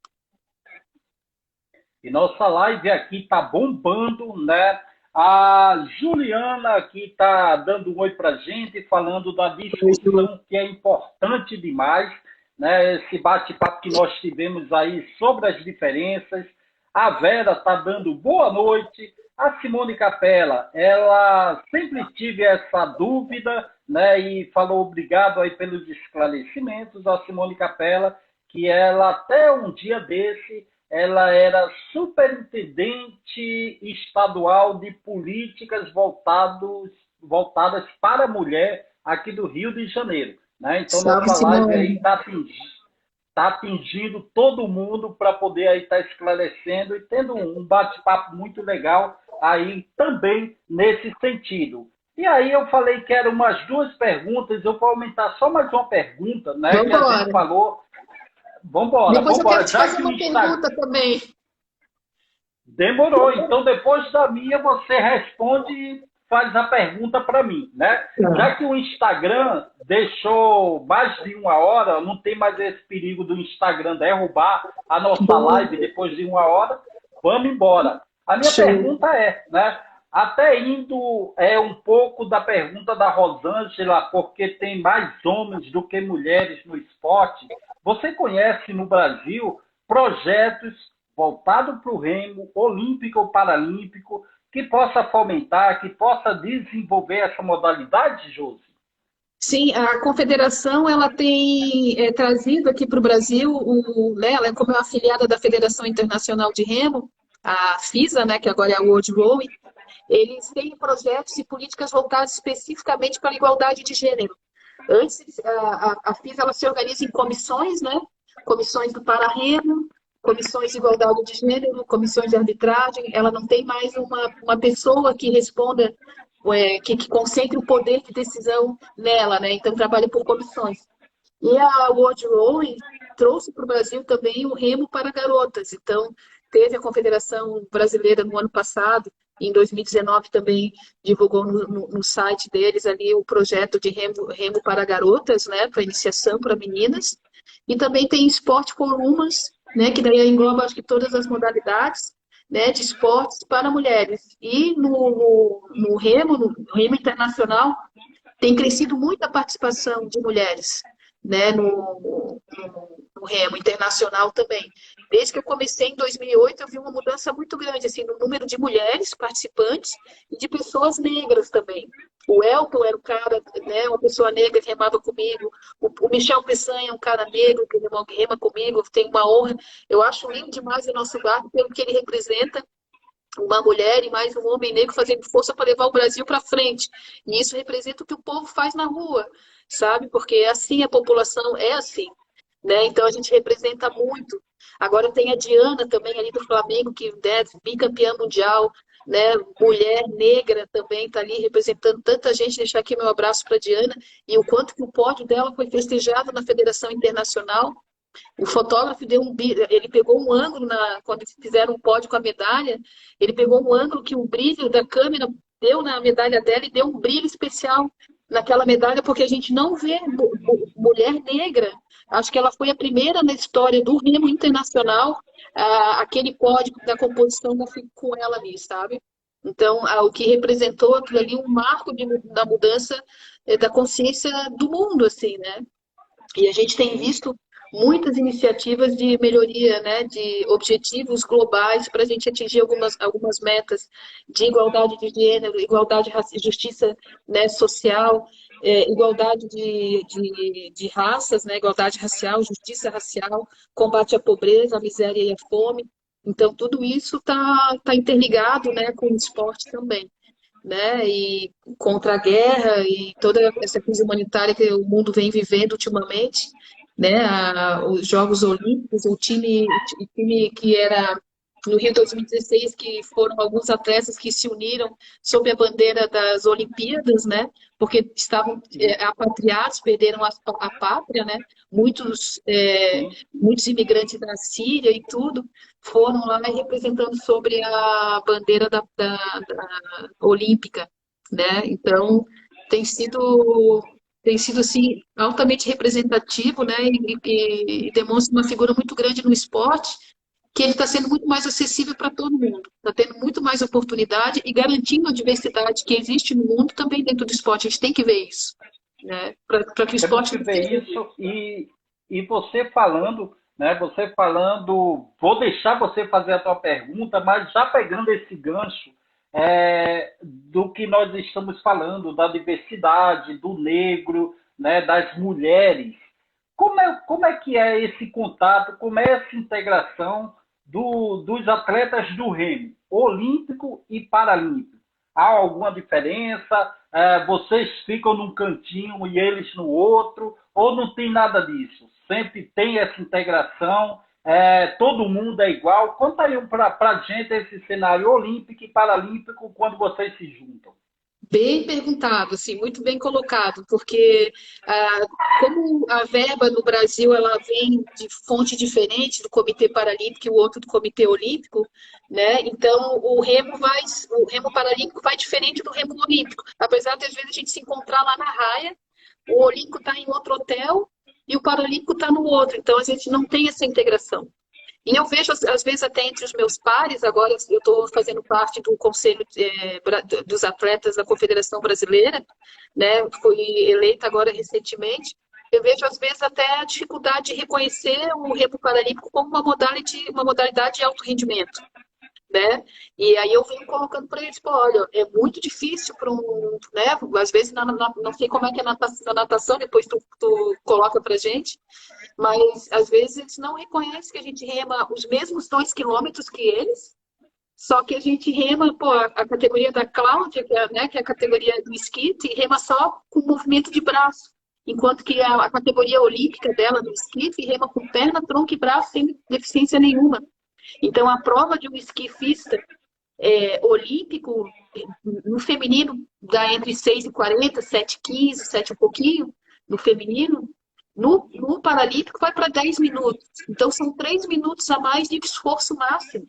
E nossa live aqui tá bombando, né? A Juliana aqui está dando um oi para a gente, falando da discussão que é importante demais, né? Esse bate-papo que nós tivemos aí sobre as diferenças. A Vera está dando boa noite. A Simone Capella, ela sempre tive essa dúvida, né? E falou obrigado aí pelos esclarecimentos. A Simone Capella, que ela até um dia desse ela era superintendente estadual de políticas voltadas para a mulher aqui do Rio de Janeiro. Né? Então, nossa live aí está atingindo todo mundo para poder aí estar esclarecendo e tendo um bate-papo muito legal aí também nesse sentido. E aí eu falei que eram umas 2 perguntas, eu vou aumentar só mais uma pergunta, né? Que a gente falou. Vambora, depois eu quero te fazer uma pergunta também. Demorou. Então, depois da minha, você responde e faz a pergunta para mim, né? Já que o Instagram deixou mais de 1 hora, não tem mais esse perigo do Instagram derrubar a nossa live depois de 1 hora, vamos embora. A minha pergunta é, né? Até indo um pouco da pergunta da Rosângela, porque tem mais homens do que mulheres no esporte. Você conhece no Brasil projetos voltados para o remo, olímpico ou paralímpico, que possa fomentar, que possa desenvolver essa modalidade, Josi? Sim, a confederação ela tem trazido aqui para o Brasil, ela é como afiliada da Federação Internacional de Remo, a FISA, né, que agora é a World Rowing. Eles têm projetos e políticas voltadas especificamente para a igualdade de gênero. Antes, a FISA ela se organiza em comissões, né? Comissões do Pararremo, comissões de igualdade de gênero, comissões de arbitragem. Ela não tem mais uma pessoa que responda, que concentre o poder de decisão nela, né? Então, trabalha por comissões. E a World Rowing trouxe para o Brasil também o remo para garotas. Então, teve a Confederação Brasileira no ano passado, em 2019 também divulgou no site deles ali o projeto de remo para garotas, né, para iniciação para meninas. E também tem esporte for Women's, né, que daí engloba acho que todas as modalidades, né, de esportes para mulheres. E no remo internacional, tem crescido muito a participação de mulheres, né, no remo internacional também. Desde que eu comecei em 2008, eu vi uma mudança muito grande assim, no número de mulheres participantes e de pessoas negras também. O Elton era um cara, né, uma pessoa negra que remava comigo. O Michel Peçanha é um cara negro que rema comigo. Eu tenho uma honra. Eu acho lindo demais o nosso barco pelo que ele representa. Uma mulher e mais um homem negro fazendo força para levar o Brasil para frente. E isso representa o que o povo faz na rua, sabe? Porque é assim, a população é assim, né? Então a gente representa muito. Agora tem a Diana também ali do Flamengo, que é bicampeã mundial. né? Mulher negra também está ali representando tanta gente. Deixar aqui meu abraço para Diana e o quanto que o pódio dela foi festejado na Federação Internacional. O fotógrafo ele pegou um ângulo quando fizeram um pódio com a medalha, ele pegou um ângulo que o brilho da câmera deu na medalha dela e deu um brilho especial naquela medalha, porque a gente não vê mulher negra. Acho que ela foi a primeira na história do remo internacional, aquele pódio da composição com ela ali, sabe? Então, o que representou aquilo ali, um marco da mudança da consciência do mundo, assim, né? E a gente tem visto muitas iniciativas de melhoria, né, de objetivos globais para a gente atingir algumas metas de igualdade de gênero, igualdade justiça, né, social, igualdade de raças, né, igualdade racial, justiça racial, combate à pobreza, à miséria e à fome. Então, tudo isso tá interligado, né, com o esporte também, né, e contra a guerra e toda essa crise humanitária que o mundo vem vivendo ultimamente, né, os Jogos Olímpicos, o time que era no Rio 2016, que foram alguns atletas que se uniram sob a bandeira das Olimpíadas, né, porque estavam apatriados, perderam a pátria, né, muitos imigrantes da Síria e tudo, foram lá representando sobre a bandeira da olímpica, né? Então tem sido tem sido assim altamente representativo, né? E demonstra uma figura muito grande no esporte, que ele está sendo muito mais acessível para todo mundo, está tendo muito mais oportunidade e garantindo a diversidade que existe no mundo também dentro do esporte. A gente tem que ver isso, né? Para que o Temos esporte que não ver seja. isso e você falando, né? Você falando, vou deixar você fazer a tua pergunta, mas já pegando esse gancho do que nós estamos falando, da diversidade, do negro, né? Das mulheres. Como é que é esse contato, como é essa integração dos atletas do remo, olímpico e paralímpico? Há alguma diferença? Vocês ficam num cantinho e eles no outro? Ou não tem nada disso? Sempre tem essa integração, todo mundo é igual. Conta aí para a gente esse cenário olímpico e paralímpico quando vocês se juntam. Bem perguntado, assim, muito bem colocado, porque ah, como a verba no Brasil ela vem de fonte diferente do Comitê Paralímpico e o outro do Comitê Olímpico, né? Então o remo paralímpico vai diferente do remo olímpico, apesar de às vezes a gente se encontrar lá na raia, o olímpico está em outro hotel e o paralímpico está no outro, então a gente não tem essa integração. E eu vejo, às vezes, até entre os meus pares, agora eu estou fazendo parte do Conselho dos Atletas da Confederação Brasileira, né? Fui eleita agora recentemente. Eu vejo, às vezes, até a dificuldade de reconhecer o remo paralímpico como uma modalidade de alto rendimento, né? E aí eu venho colocando para eles, pô, olha, é muito difícil para né? Às vezes não sei como é que é na natação, depois tu coloca para gente, mas às vezes eles não reconhecem que a gente rema os mesmos 2 quilômetros que eles, só que a gente rema, pô, a categoria da Cláudia, né, que é a categoria do skate, rema só com movimento de braço, enquanto que a categoria olímpica dela do skate rema com perna, tronco e braço sem deficiência nenhuma. Então a prova de um esquifista olímpico no feminino dá entre 6:40, 7:15, 7 um pouquinho, no feminino. No Paralímpico vai para 10 minutos. Então são 3 minutos a mais de esforço máximo,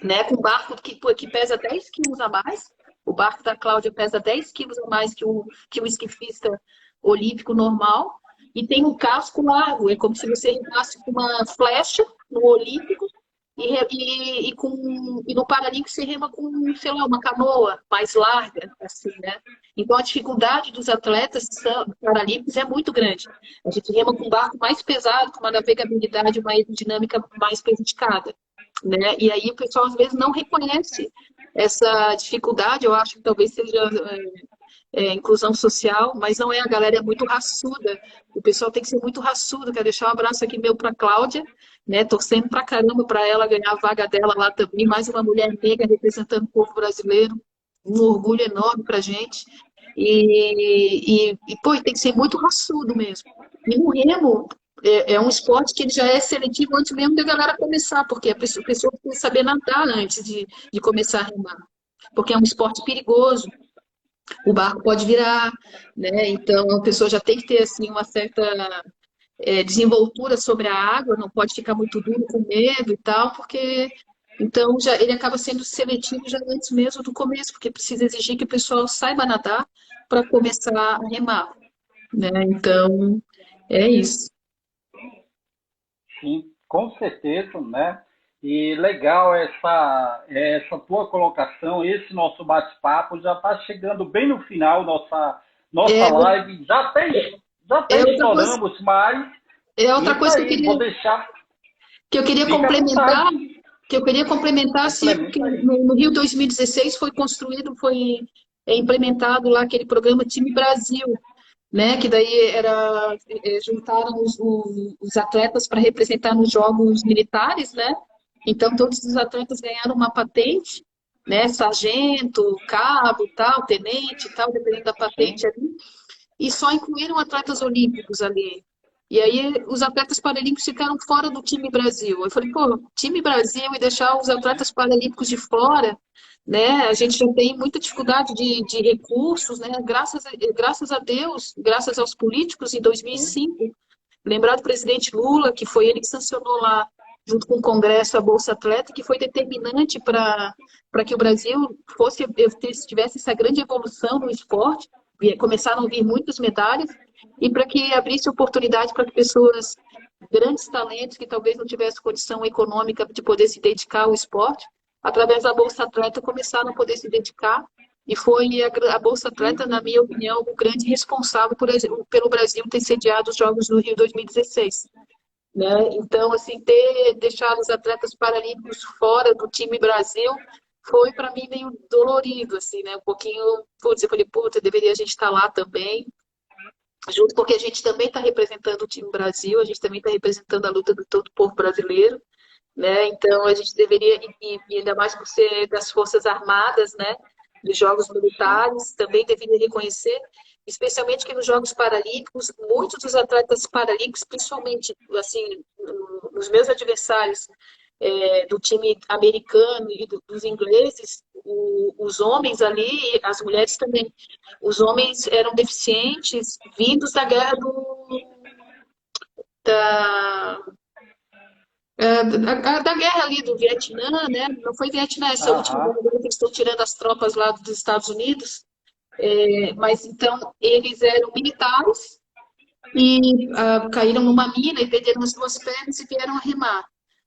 né? Com um barco que pesa 10 quilos a mais. O barco da Cláudia pesa 10 quilos a mais que o esquifista olímpico normal. E tem um casco largo. É como se você entrasse com uma flecha no olímpico e no Paralímpico você rema com, sei lá, uma canoa mais larga, assim, né? Então a dificuldade dos atletas paralímpicos é muito grande. A gente rema com um barco mais pesado, com uma navegabilidade, uma aerodinâmica mais prejudicada, né? E aí o pessoal às vezes não reconhece essa dificuldade, eu acho que talvez seja inclusão social, mas não é, a galera é muito raçuda. O pessoal tem que ser muito raçudo. Quero deixar um abraço aqui meu para Cláudia, né? Torcendo pra caramba para ela ganhar a vaga dela lá também. Mais uma mulher negra representando o povo brasileiro. Um orgulho enorme pra gente. Pô, tem que ser muito raçudo mesmo. E no remo, é um esporte que ele já é seletivo antes mesmo da galera começar, porque a pessoa precisa saber nadar antes de começar a remar. porque é um esporte perigoso. O barco pode virar, né? Então a pessoa já tem que ter assim uma certa desenvoltura sobre a água, não pode ficar muito duro com medo e tal, porque então já ele acaba sendo seletivo já antes mesmo do começo, porque precisa exigir que o pessoal saiba nadar para começar a remar, né? Então é isso. Sim, com certeza, né? E legal essa tua colocação, esse nosso bate-papo já está chegando bem no final, nossa É, live. Já até é outra coisa, estouramos, mas é outra isso coisa aí, vou deixar, que eu queria fica à complementar, vontade, assim, porque complementa aí. no Rio 2016 foi construído, implementado lá aquele programa Time Brasil, né? Que daí juntaram os atletas para representar nos jogos militares, né? Então todos os atletas ganharam uma patente, né? Sargento, cabo, tal, tenente, tal, dependendo da patente Sim, ali, e só incluíram atletas olímpicos ali. E aí os atletas paralímpicos ficaram fora do time Brasil. Eu falei, pô, time Brasil e deixar os atletas paralímpicos de fora, né? A gente já tem muita dificuldade de recursos, né? Graças a Deus, graças aos políticos, em sim, 2005, lembrar do presidente Lula, que foi ele que sancionou lá, junto com o Congresso, a Bolsa Atleta, que foi determinante para que o Brasil tivesse essa grande evolução no esporte, começaram a vir muitas medalhas, e para que abrisse oportunidade para que pessoas, grandes talentos, que talvez não tivessem condição econômica de poder se dedicar ao esporte, através da Bolsa Atleta começaram a poder se dedicar, e foi a Bolsa Atleta, sim. na minha opinião, o grande responsável pelo Brasil ter sediado os Jogos do Rio 2016. Né? Então, assim, ter deixado os atletas paralímpicos fora do time Brasil foi para mim meio dolorido, assim, né? Um pouquinho, putz, eu falei, puta, deveria a gente estar lá também, junto, porque a gente também está representando o time Brasil, a gente também está representando a luta do todo o povo brasileiro, né? Então a gente deveria, e ainda mais por ser das Forças Armadas, né? Dos Jogos Sim. Militares, também deveria reconhecer, especialmente que nos Jogos Paralímpicos, muitos dos atletas paralímpicos, principalmente assim, nos meus adversários do time americano e dos ingleses, os homens ali, as mulheres também, os homens eram deficientes, vindos da guerra da, da guerra ali do Vietnã, né? Não foi Vietnã, essa última Aham. guerra que eles estão tirando as tropas lá dos Estados Unidos. Mas então eles eram militares e caíram numa mina e perderam as duas pernas e vieram a remar,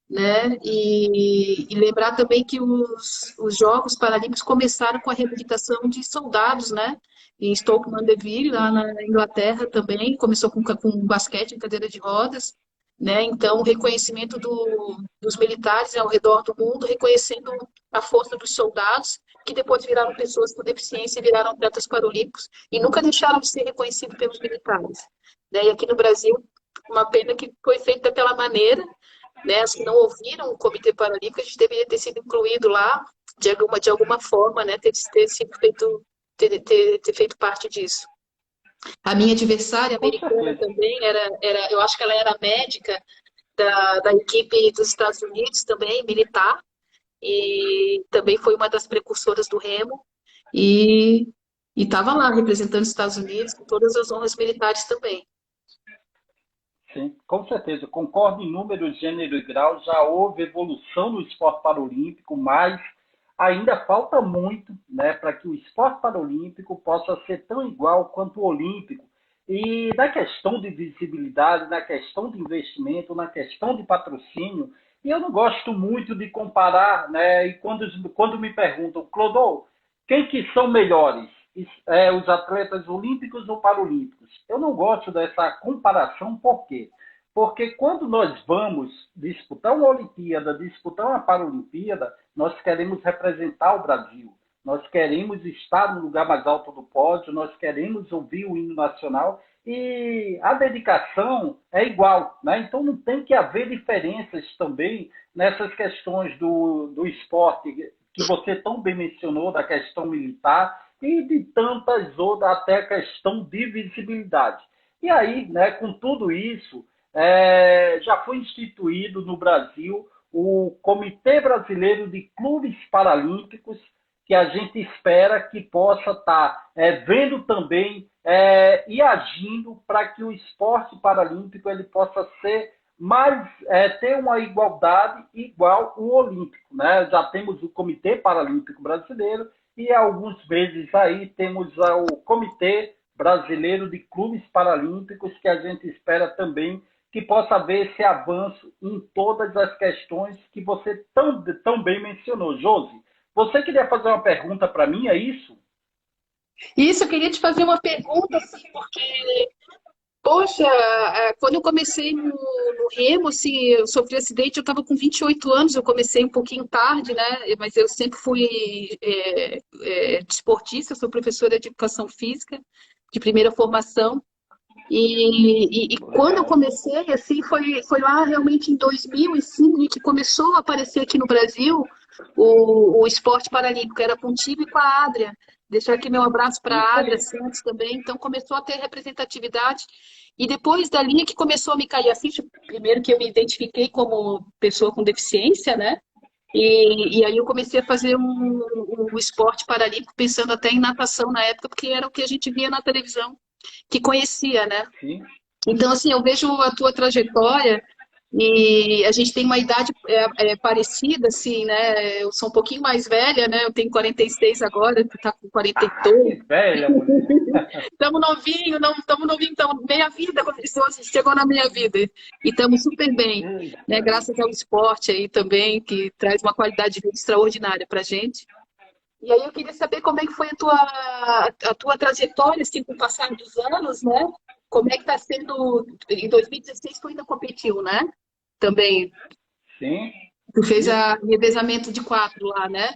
né? E lembrar também que os Jogos Paralímpicos começaram com a reabilitação de soldados, né? Em Stoke Mandeville, lá na Inglaterra também, começou com basquete em cadeira de rodas, né? Então, o reconhecimento dos militares ao redor do mundo, reconhecendo a força dos soldados, que depois viraram pessoas com deficiência e viraram atletas paralímpicos, e nunca deixaram de ser reconhecidos pelos militares. Né? E aqui no Brasil, uma pena que foi feita daquela maneira, né? As que não ouviram o Comitê Paralímpico, a gente deveria ter sido incluído lá de alguma forma, né? Ter sido feito, ter feito parte disso. A minha adversária Com americana certeza. também eu acho que ela era médica da equipe dos Estados Unidos também, militar, e também foi uma das precursoras do remo, e estava lá representando os Estados Unidos com todas as honras militares também. Sim, com certeza. Concordo em número, gênero e grau. Já houve evolução no esporte paralímpico, mas ainda falta muito, né, para que o esporte paralímpico possa ser tão igual quanto o olímpico. E na questão de visibilidade, na questão de investimento, na questão de patrocínio, e eu não gosto muito de comparar, né? E quando me perguntam, Clodô, quem que são melhores? Os atletas olímpicos ou paralímpicos? Eu não gosto dessa comparação, por quê? Porque quando nós vamos disputar uma Olimpíada, disputar uma Paralimpíada, nós queremos representar o Brasil, nós queremos estar no lugar mais alto do pódio, nós queremos ouvir o hino nacional e a dedicação é igual, né? Então não tem que haver diferenças também nessas questões do esporte que você tão bem mencionou, da questão militar e de tantas outras, até a questão de visibilidade. E aí, né, com tudo isso, já foi instituído no Brasil o Comitê Brasileiro de Clubes Paralímpicos, que a gente espera que possa estar vendo também e agindo para que o esporte paralímpico ele possa ser mais, ter uma igualdade igual o olímpico, né? Já temos o Comitê Paralímpico Brasileiro e há alguns meses aí temos o Comitê Brasileiro de Clubes Paralímpicos, que a gente espera também que possa haver esse avanço em todas as questões que você tão bem mencionou. Josi, você queria fazer uma pergunta para mim, é isso? Isso, eu queria te fazer uma pergunta, assim, porque, poxa, quando eu comecei no remo, assim, eu sofri acidente, eu estava com 28 anos, eu comecei um pouquinho tarde, né? Mas eu sempre fui desportista, sou professora de educação física, de primeira formação. E quando eu Legal. comecei, assim, foi lá realmente em 2005 que começou a aparecer aqui no Brasil o esporte paralímpico. Era contigo e com a Adria. Deixar aqui meu abraço para Isso a Adria aí. Santos também. Então começou a ter representatividade. E depois dali é que começou a me cair a ficha. Primeiro que eu me identifiquei como pessoa com deficiência, né? E aí eu comecei a fazer um esporte paralímpico, pensando até em natação na época, porque era o que a gente via na televisão, que conhecia, né? Sim. Então, assim, eu vejo a tua trajetória e a gente tem uma idade parecida, assim, né? Eu sou um pouquinho mais velha, né? Eu tenho 46 agora, tu tá com 42. Que velha, mulher. Estamos novinho, não estamos novinho, então meia vida começou, assim, chegou na minha vida e estamos super bem, né? Eita. Graças ao esporte aí também, que traz uma qualidade de vida extraordinária para gente. E aí eu queria saber como é que foi a tua trajetória, assim, com o passar dos anos, né? Como é que está sendo... Em 2016 tu ainda competiu, né? Também. Sim. Tu fez Isso. a revezamento de 4 lá, né?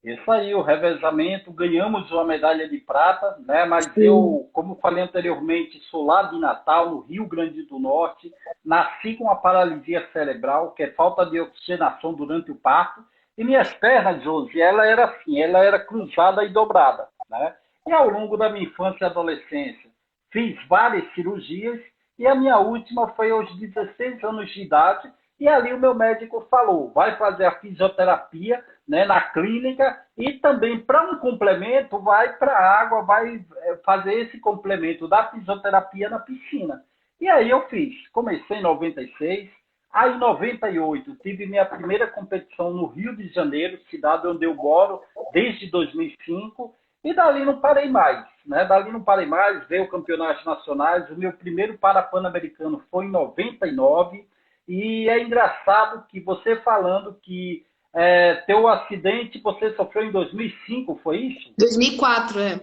Isso aí, o revezamento, ganhamos uma medalha de prata, né? Mas Sim. eu, como falei anteriormente, sou lá de Natal, no Rio Grande do Norte, nasci com uma paralisia cerebral, que é falta de oxigenação durante o parto, e minhas pernas, Josi, ela era assim, ela era cruzada e dobrada, né? E ao longo da minha infância e adolescência, fiz várias cirurgias, e a minha última foi aos 16 anos de idade, e ali o meu médico falou, vai fazer a fisioterapia, né, na clínica e também para um complemento vai para a água, vai fazer esse complemento da fisioterapia na piscina. E aí eu fiz. Comecei em 96, aí em 98 tive minha primeira competição no Rio de Janeiro, cidade onde eu moro desde 2005, e dali não parei mais. Né? Dali não parei mais, veio campeonatos nacionais, o meu primeiro Pan-Americano foi em 99, e é engraçado que você falando que teu acidente você sofreu em 2005, foi isso? 2004, é.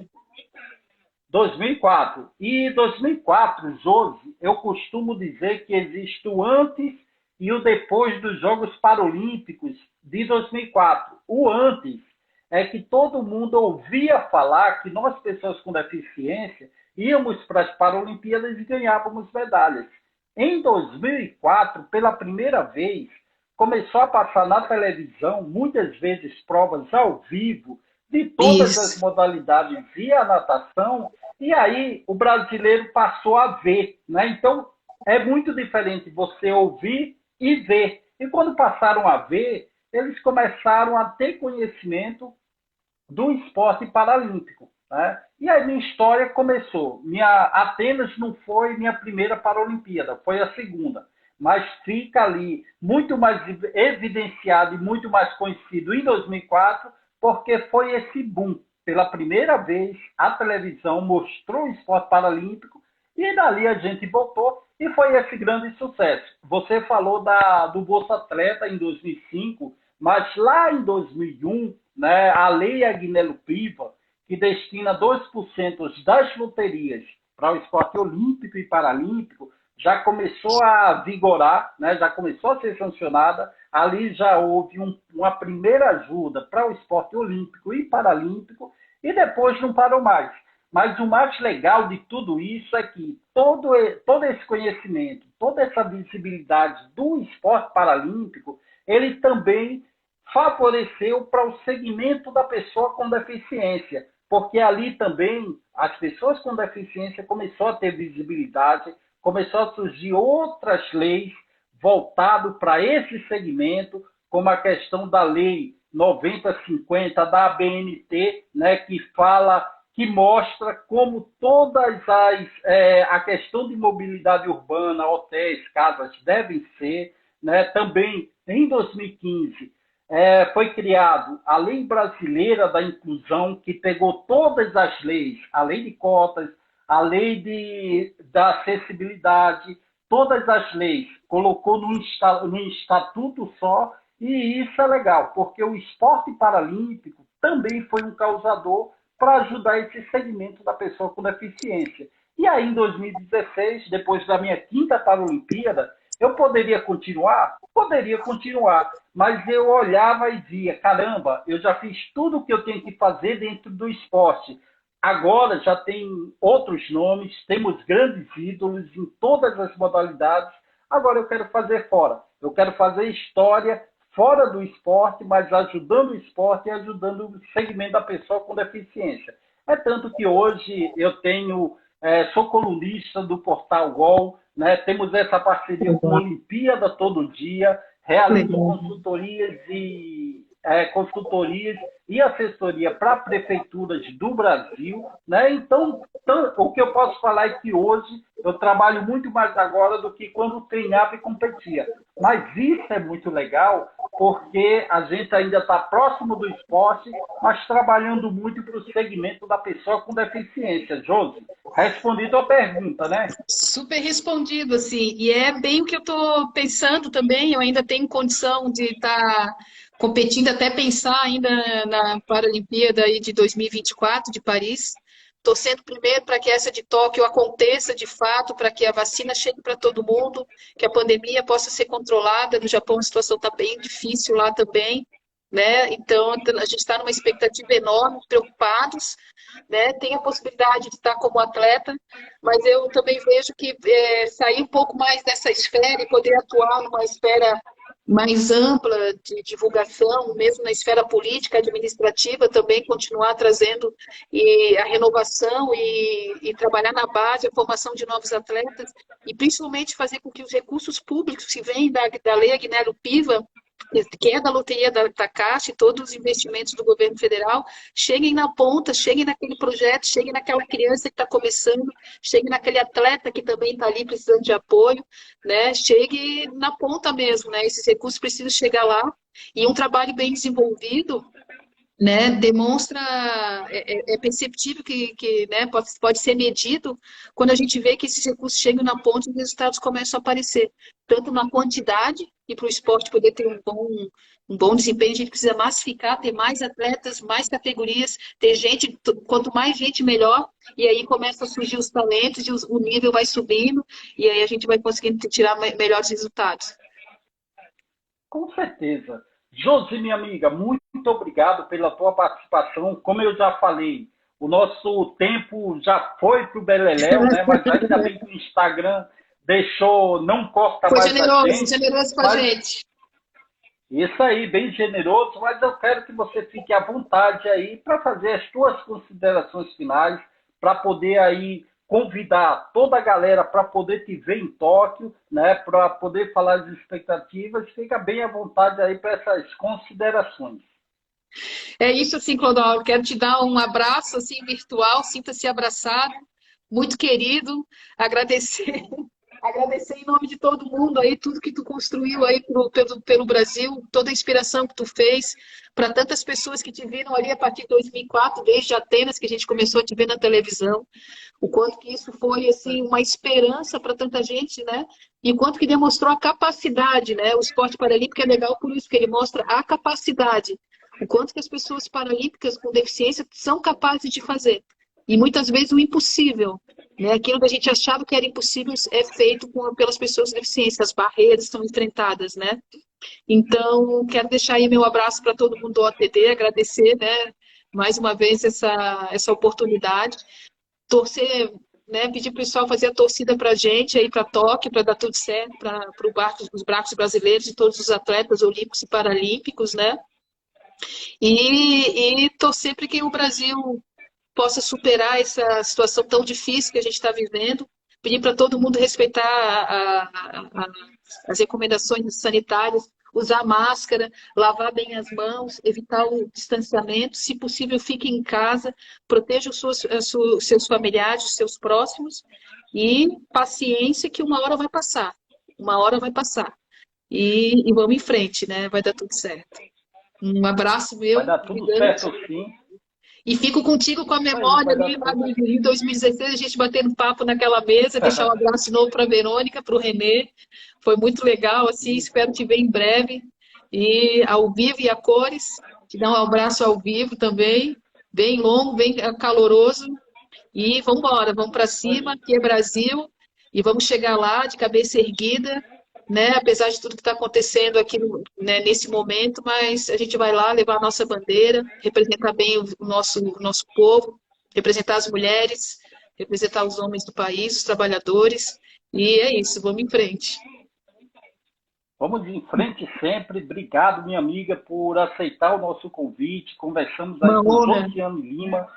2004. E 2004, Josi, eu costumo dizer que existe o antes e o depois dos Jogos Paralímpicos de 2004. O antes é que todo mundo ouvia falar que nós, pessoas com deficiência, íamos para as Paralimpíadas e ganhávamos medalhas. Em 2004, pela primeira vez, começou a passar na televisão, muitas vezes provas ao vivo, de todas as Isso. modalidades e a natação, e aí o brasileiro passou a ver. Né? Então, é muito diferente você ouvir e ver. E quando passaram a ver, eles começaram a ter conhecimento do esporte paralímpico. Né? E aí minha história começou. Atenas não foi minha primeira Paralimpíada, foi a segunda. Mas fica ali muito mais evidenciado e muito mais conhecido em 2004, porque foi esse boom. Pela primeira vez, a televisão mostrou o esporte paralímpico e dali a gente voltou e foi esse grande sucesso. Você falou do Bolsa Atleta em 2005, mas lá em 2001, né, a Lei Agnello Piva, que destina 2% das loterias para o esporte olímpico e paralímpico, já começou a vigorar, né, já começou a ser sancionada. Ali já houve uma primeira ajuda para o esporte olímpico e paralímpico e depois não parou mais. Mas o mais legal de tudo isso é que todo esse conhecimento, toda essa visibilidade do esporte paralímpico, ele também favoreceu para o segmento da pessoa com deficiência, porque ali também as pessoas com deficiência começou a ter visibilidade, começou a surgir outras leis voltado para esse segmento, como a questão da lei 9050 da ABNT, né, que mostra como todas a questão de mobilidade urbana, hotéis, casas devem ser, né? Também em 2015 foi criado a Lei Brasileira da Inclusão, que pegou todas as leis, a lei de cotas, a lei da acessibilidade, todas as leis, colocou num estatuto só, e isso é legal, porque o esporte paralímpico também foi um causador para ajudar esse segmento da pessoa com deficiência. E aí, em 2016, depois da minha quinta Paralimpíada, eu poderia continuar? Poderia continuar, mas eu olhava e via, caramba, eu já fiz tudo o que eu tenho que fazer dentro do esporte. Agora já tem outros nomes, temos grandes ídolos em todas as modalidades. Agora eu quero fazer fora. Eu quero fazer história fora do esporte, mas ajudando o esporte e ajudando o segmento da pessoa com deficiência. É tanto que hoje eu sou colunista do Portal Gol, né? Temos essa parceria com a Olimpíada Todo Dia, realizo consultorias e assessoria para prefeituras do Brasil, né? Então, o que eu posso falar é que hoje eu trabalho muito mais agora do que quando treinava e competia. Mas isso é muito legal, porque a gente ainda está próximo do esporte, mas trabalhando muito para o segmento da pessoa com deficiência. Josi, respondido a pergunta, né? Super respondido, assim, e é bem o que eu estou pensando também. Eu ainda tenho condição de estar competindo, até pensar ainda na Paralimpíada aí de 2024 de Paris, torcendo primeiro para que essa de Tóquio aconteça de fato, para que a vacina chegue para todo mundo, que a pandemia possa ser controlada. No Japão a situação está bem difícil lá também, né? Então a gente está numa expectativa enorme, preocupados, né? Tem a possibilidade de estar como atleta, mas eu também vejo que sair um pouco mais dessa esfera e poder atuar numa esfera mais ampla de divulgação, mesmo na esfera política, administrativa, também continuar trazendo a renovação e trabalhar na base, a formação de novos atletas, e principalmente fazer com que os recursos públicos que vêm da Lei Agnello Piva, que é da loteria da Caixa, e todos os investimentos do governo federal, cheguem na ponta, cheguem naquele projeto, cheguem naquela criança que está começando, cheguem naquele atleta que também está ali precisando de apoio, né? Chegue na ponta mesmo, né? Esses recursos precisam chegar lá, e um trabalho bem desenvolvido, né, demonstra, é perceptível que né, pode ser medido quando a gente vê que esses recursos chegam na ponta e os resultados começam a aparecer, tanto na quantidade, e para o esporte poder ter um bom desempenho, a gente precisa massificar, ter mais atletas, mais categorias, ter gente, quanto mais gente, melhor, e aí começam a surgir os talentos, e o nível vai subindo, e aí a gente vai conseguindo tirar melhores resultados. Com certeza. Josi, minha amiga, muito obrigado pela tua participação. Como eu já falei, o nosso tempo já foi para o beleléu, né? Mas ainda bem que o Instagram deixou, não corta Foi mais a generoso, gente. generoso com a gente. Isso aí, bem generoso, mas eu quero que você fique à vontade aí para fazer as suas considerações finais, para poder aí convidar toda a galera para poder te ver em Tóquio, né, para poder falar das expectativas. Fica bem à vontade aí para essas considerações. É isso, assim, Clodoaldo. Quero te dar um abraço assim virtual, sinta-se abraçado, muito querido, agradecer, agradecer em nome de todo mundo aí tudo que tu construiu aí pelo Brasil, toda a inspiração que tu fez para tantas pessoas que te viram ali a partir de 2004, desde Atenas, que a gente começou a te ver na televisão, o quanto que isso foi assim uma esperança para tanta gente, né? E o quanto que demonstrou a capacidade, né? O esporte paralímpico é legal por isso que ele mostra a capacidade, o quanto que as pessoas paralímpicas com deficiência são capazes de fazer. E muitas vezes o impossível, né? Aquilo que a gente achava que era impossível é feito pelas pessoas com deficiência, as barreiras são enfrentadas, né? Então, quero deixar aí meu abraço para todo mundo do OTD, agradecer, né, mais uma vez essa oportunidade, torcer, né, pedir para o pessoal fazer a torcida para a gente aí para Tóquio, para dar tudo certo, para os barcos brasileiros e todos os atletas olímpicos e paralímpicos, né? E torcer para que o Brasil possa superar essa situação tão difícil que a gente está vivendo, pedir para todo mundo respeitar as recomendações sanitárias, usar máscara, lavar bem as mãos, evitar o distanciamento, se possível, fique em casa, proteja os seus familiares, os seus próximos, e paciência que uma hora vai passar. Uma hora vai passar. E vamos em frente, né? Vai dar tudo certo. Um abraço Vai meu, dar tudo certo sim. e fico contigo com a Isso aí, memória vai dar ali, lá tudo. em 2016, a gente batendo papo naquela mesa, deixar um abraço de novo para a Verônica, para o Renê. Foi muito legal, assim, espero te ver em breve. E ao vivo e a cores, te dar um abraço ao vivo também, bem longo, bem caloroso. E vamos embora, vamos para cima, aqui é Brasil, e vamos chegar lá de cabeça erguida, né? Apesar de tudo que está acontecendo aqui, né, nesse momento, mas a gente vai lá levar a nossa bandeira, representar bem o nosso povo, representar as mulheres, representar os homens do país, os trabalhadores, e é isso, vamos em frente. Vamos em frente sempre. Obrigado, minha amiga, por aceitar o nosso convite. Conversamos aí Uma com honra. Josiane Lima,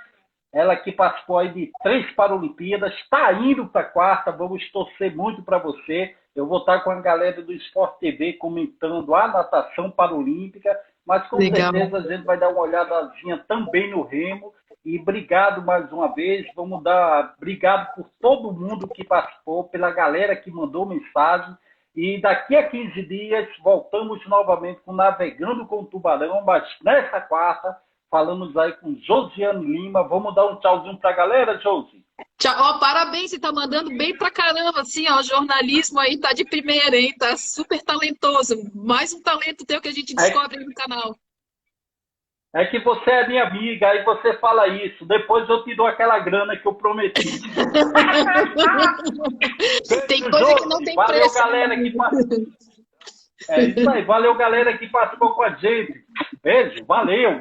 ela que participou aí de 3 Paralimpíadas, está indo para a quarta, vamos torcer muito para você. Eu vou estar com a galera do Sport TV comentando a natação paralímpica, mas com Legal. certeza a gente vai dar uma olhadazinha também no remo. E obrigado mais uma vez, vamos dar obrigado por todo mundo que participou, pela galera que mandou mensagem. E daqui a 15 dias voltamos novamente com Navegando com o Tubarão, mas nessa quarta falamos aí com Josiane Lima. Vamos dar um tchauzinho para a galera, Josi? Tchau. Ó, parabéns, você tá mandando bem pra caramba, assim, ó, o jornalismo aí tá de primeira, hein? Tá super talentoso. Mais um talento teu que a gente descobre aí no canal. É que você é minha amiga, aí você fala isso. Depois eu te dou aquela grana que eu prometi. Tem Beijo, coisa que não Josi. tem Valeu, preço, né, galera que amigo? participou. É isso aí. Valeu, galera que participou com a gente. Beijo, valeu.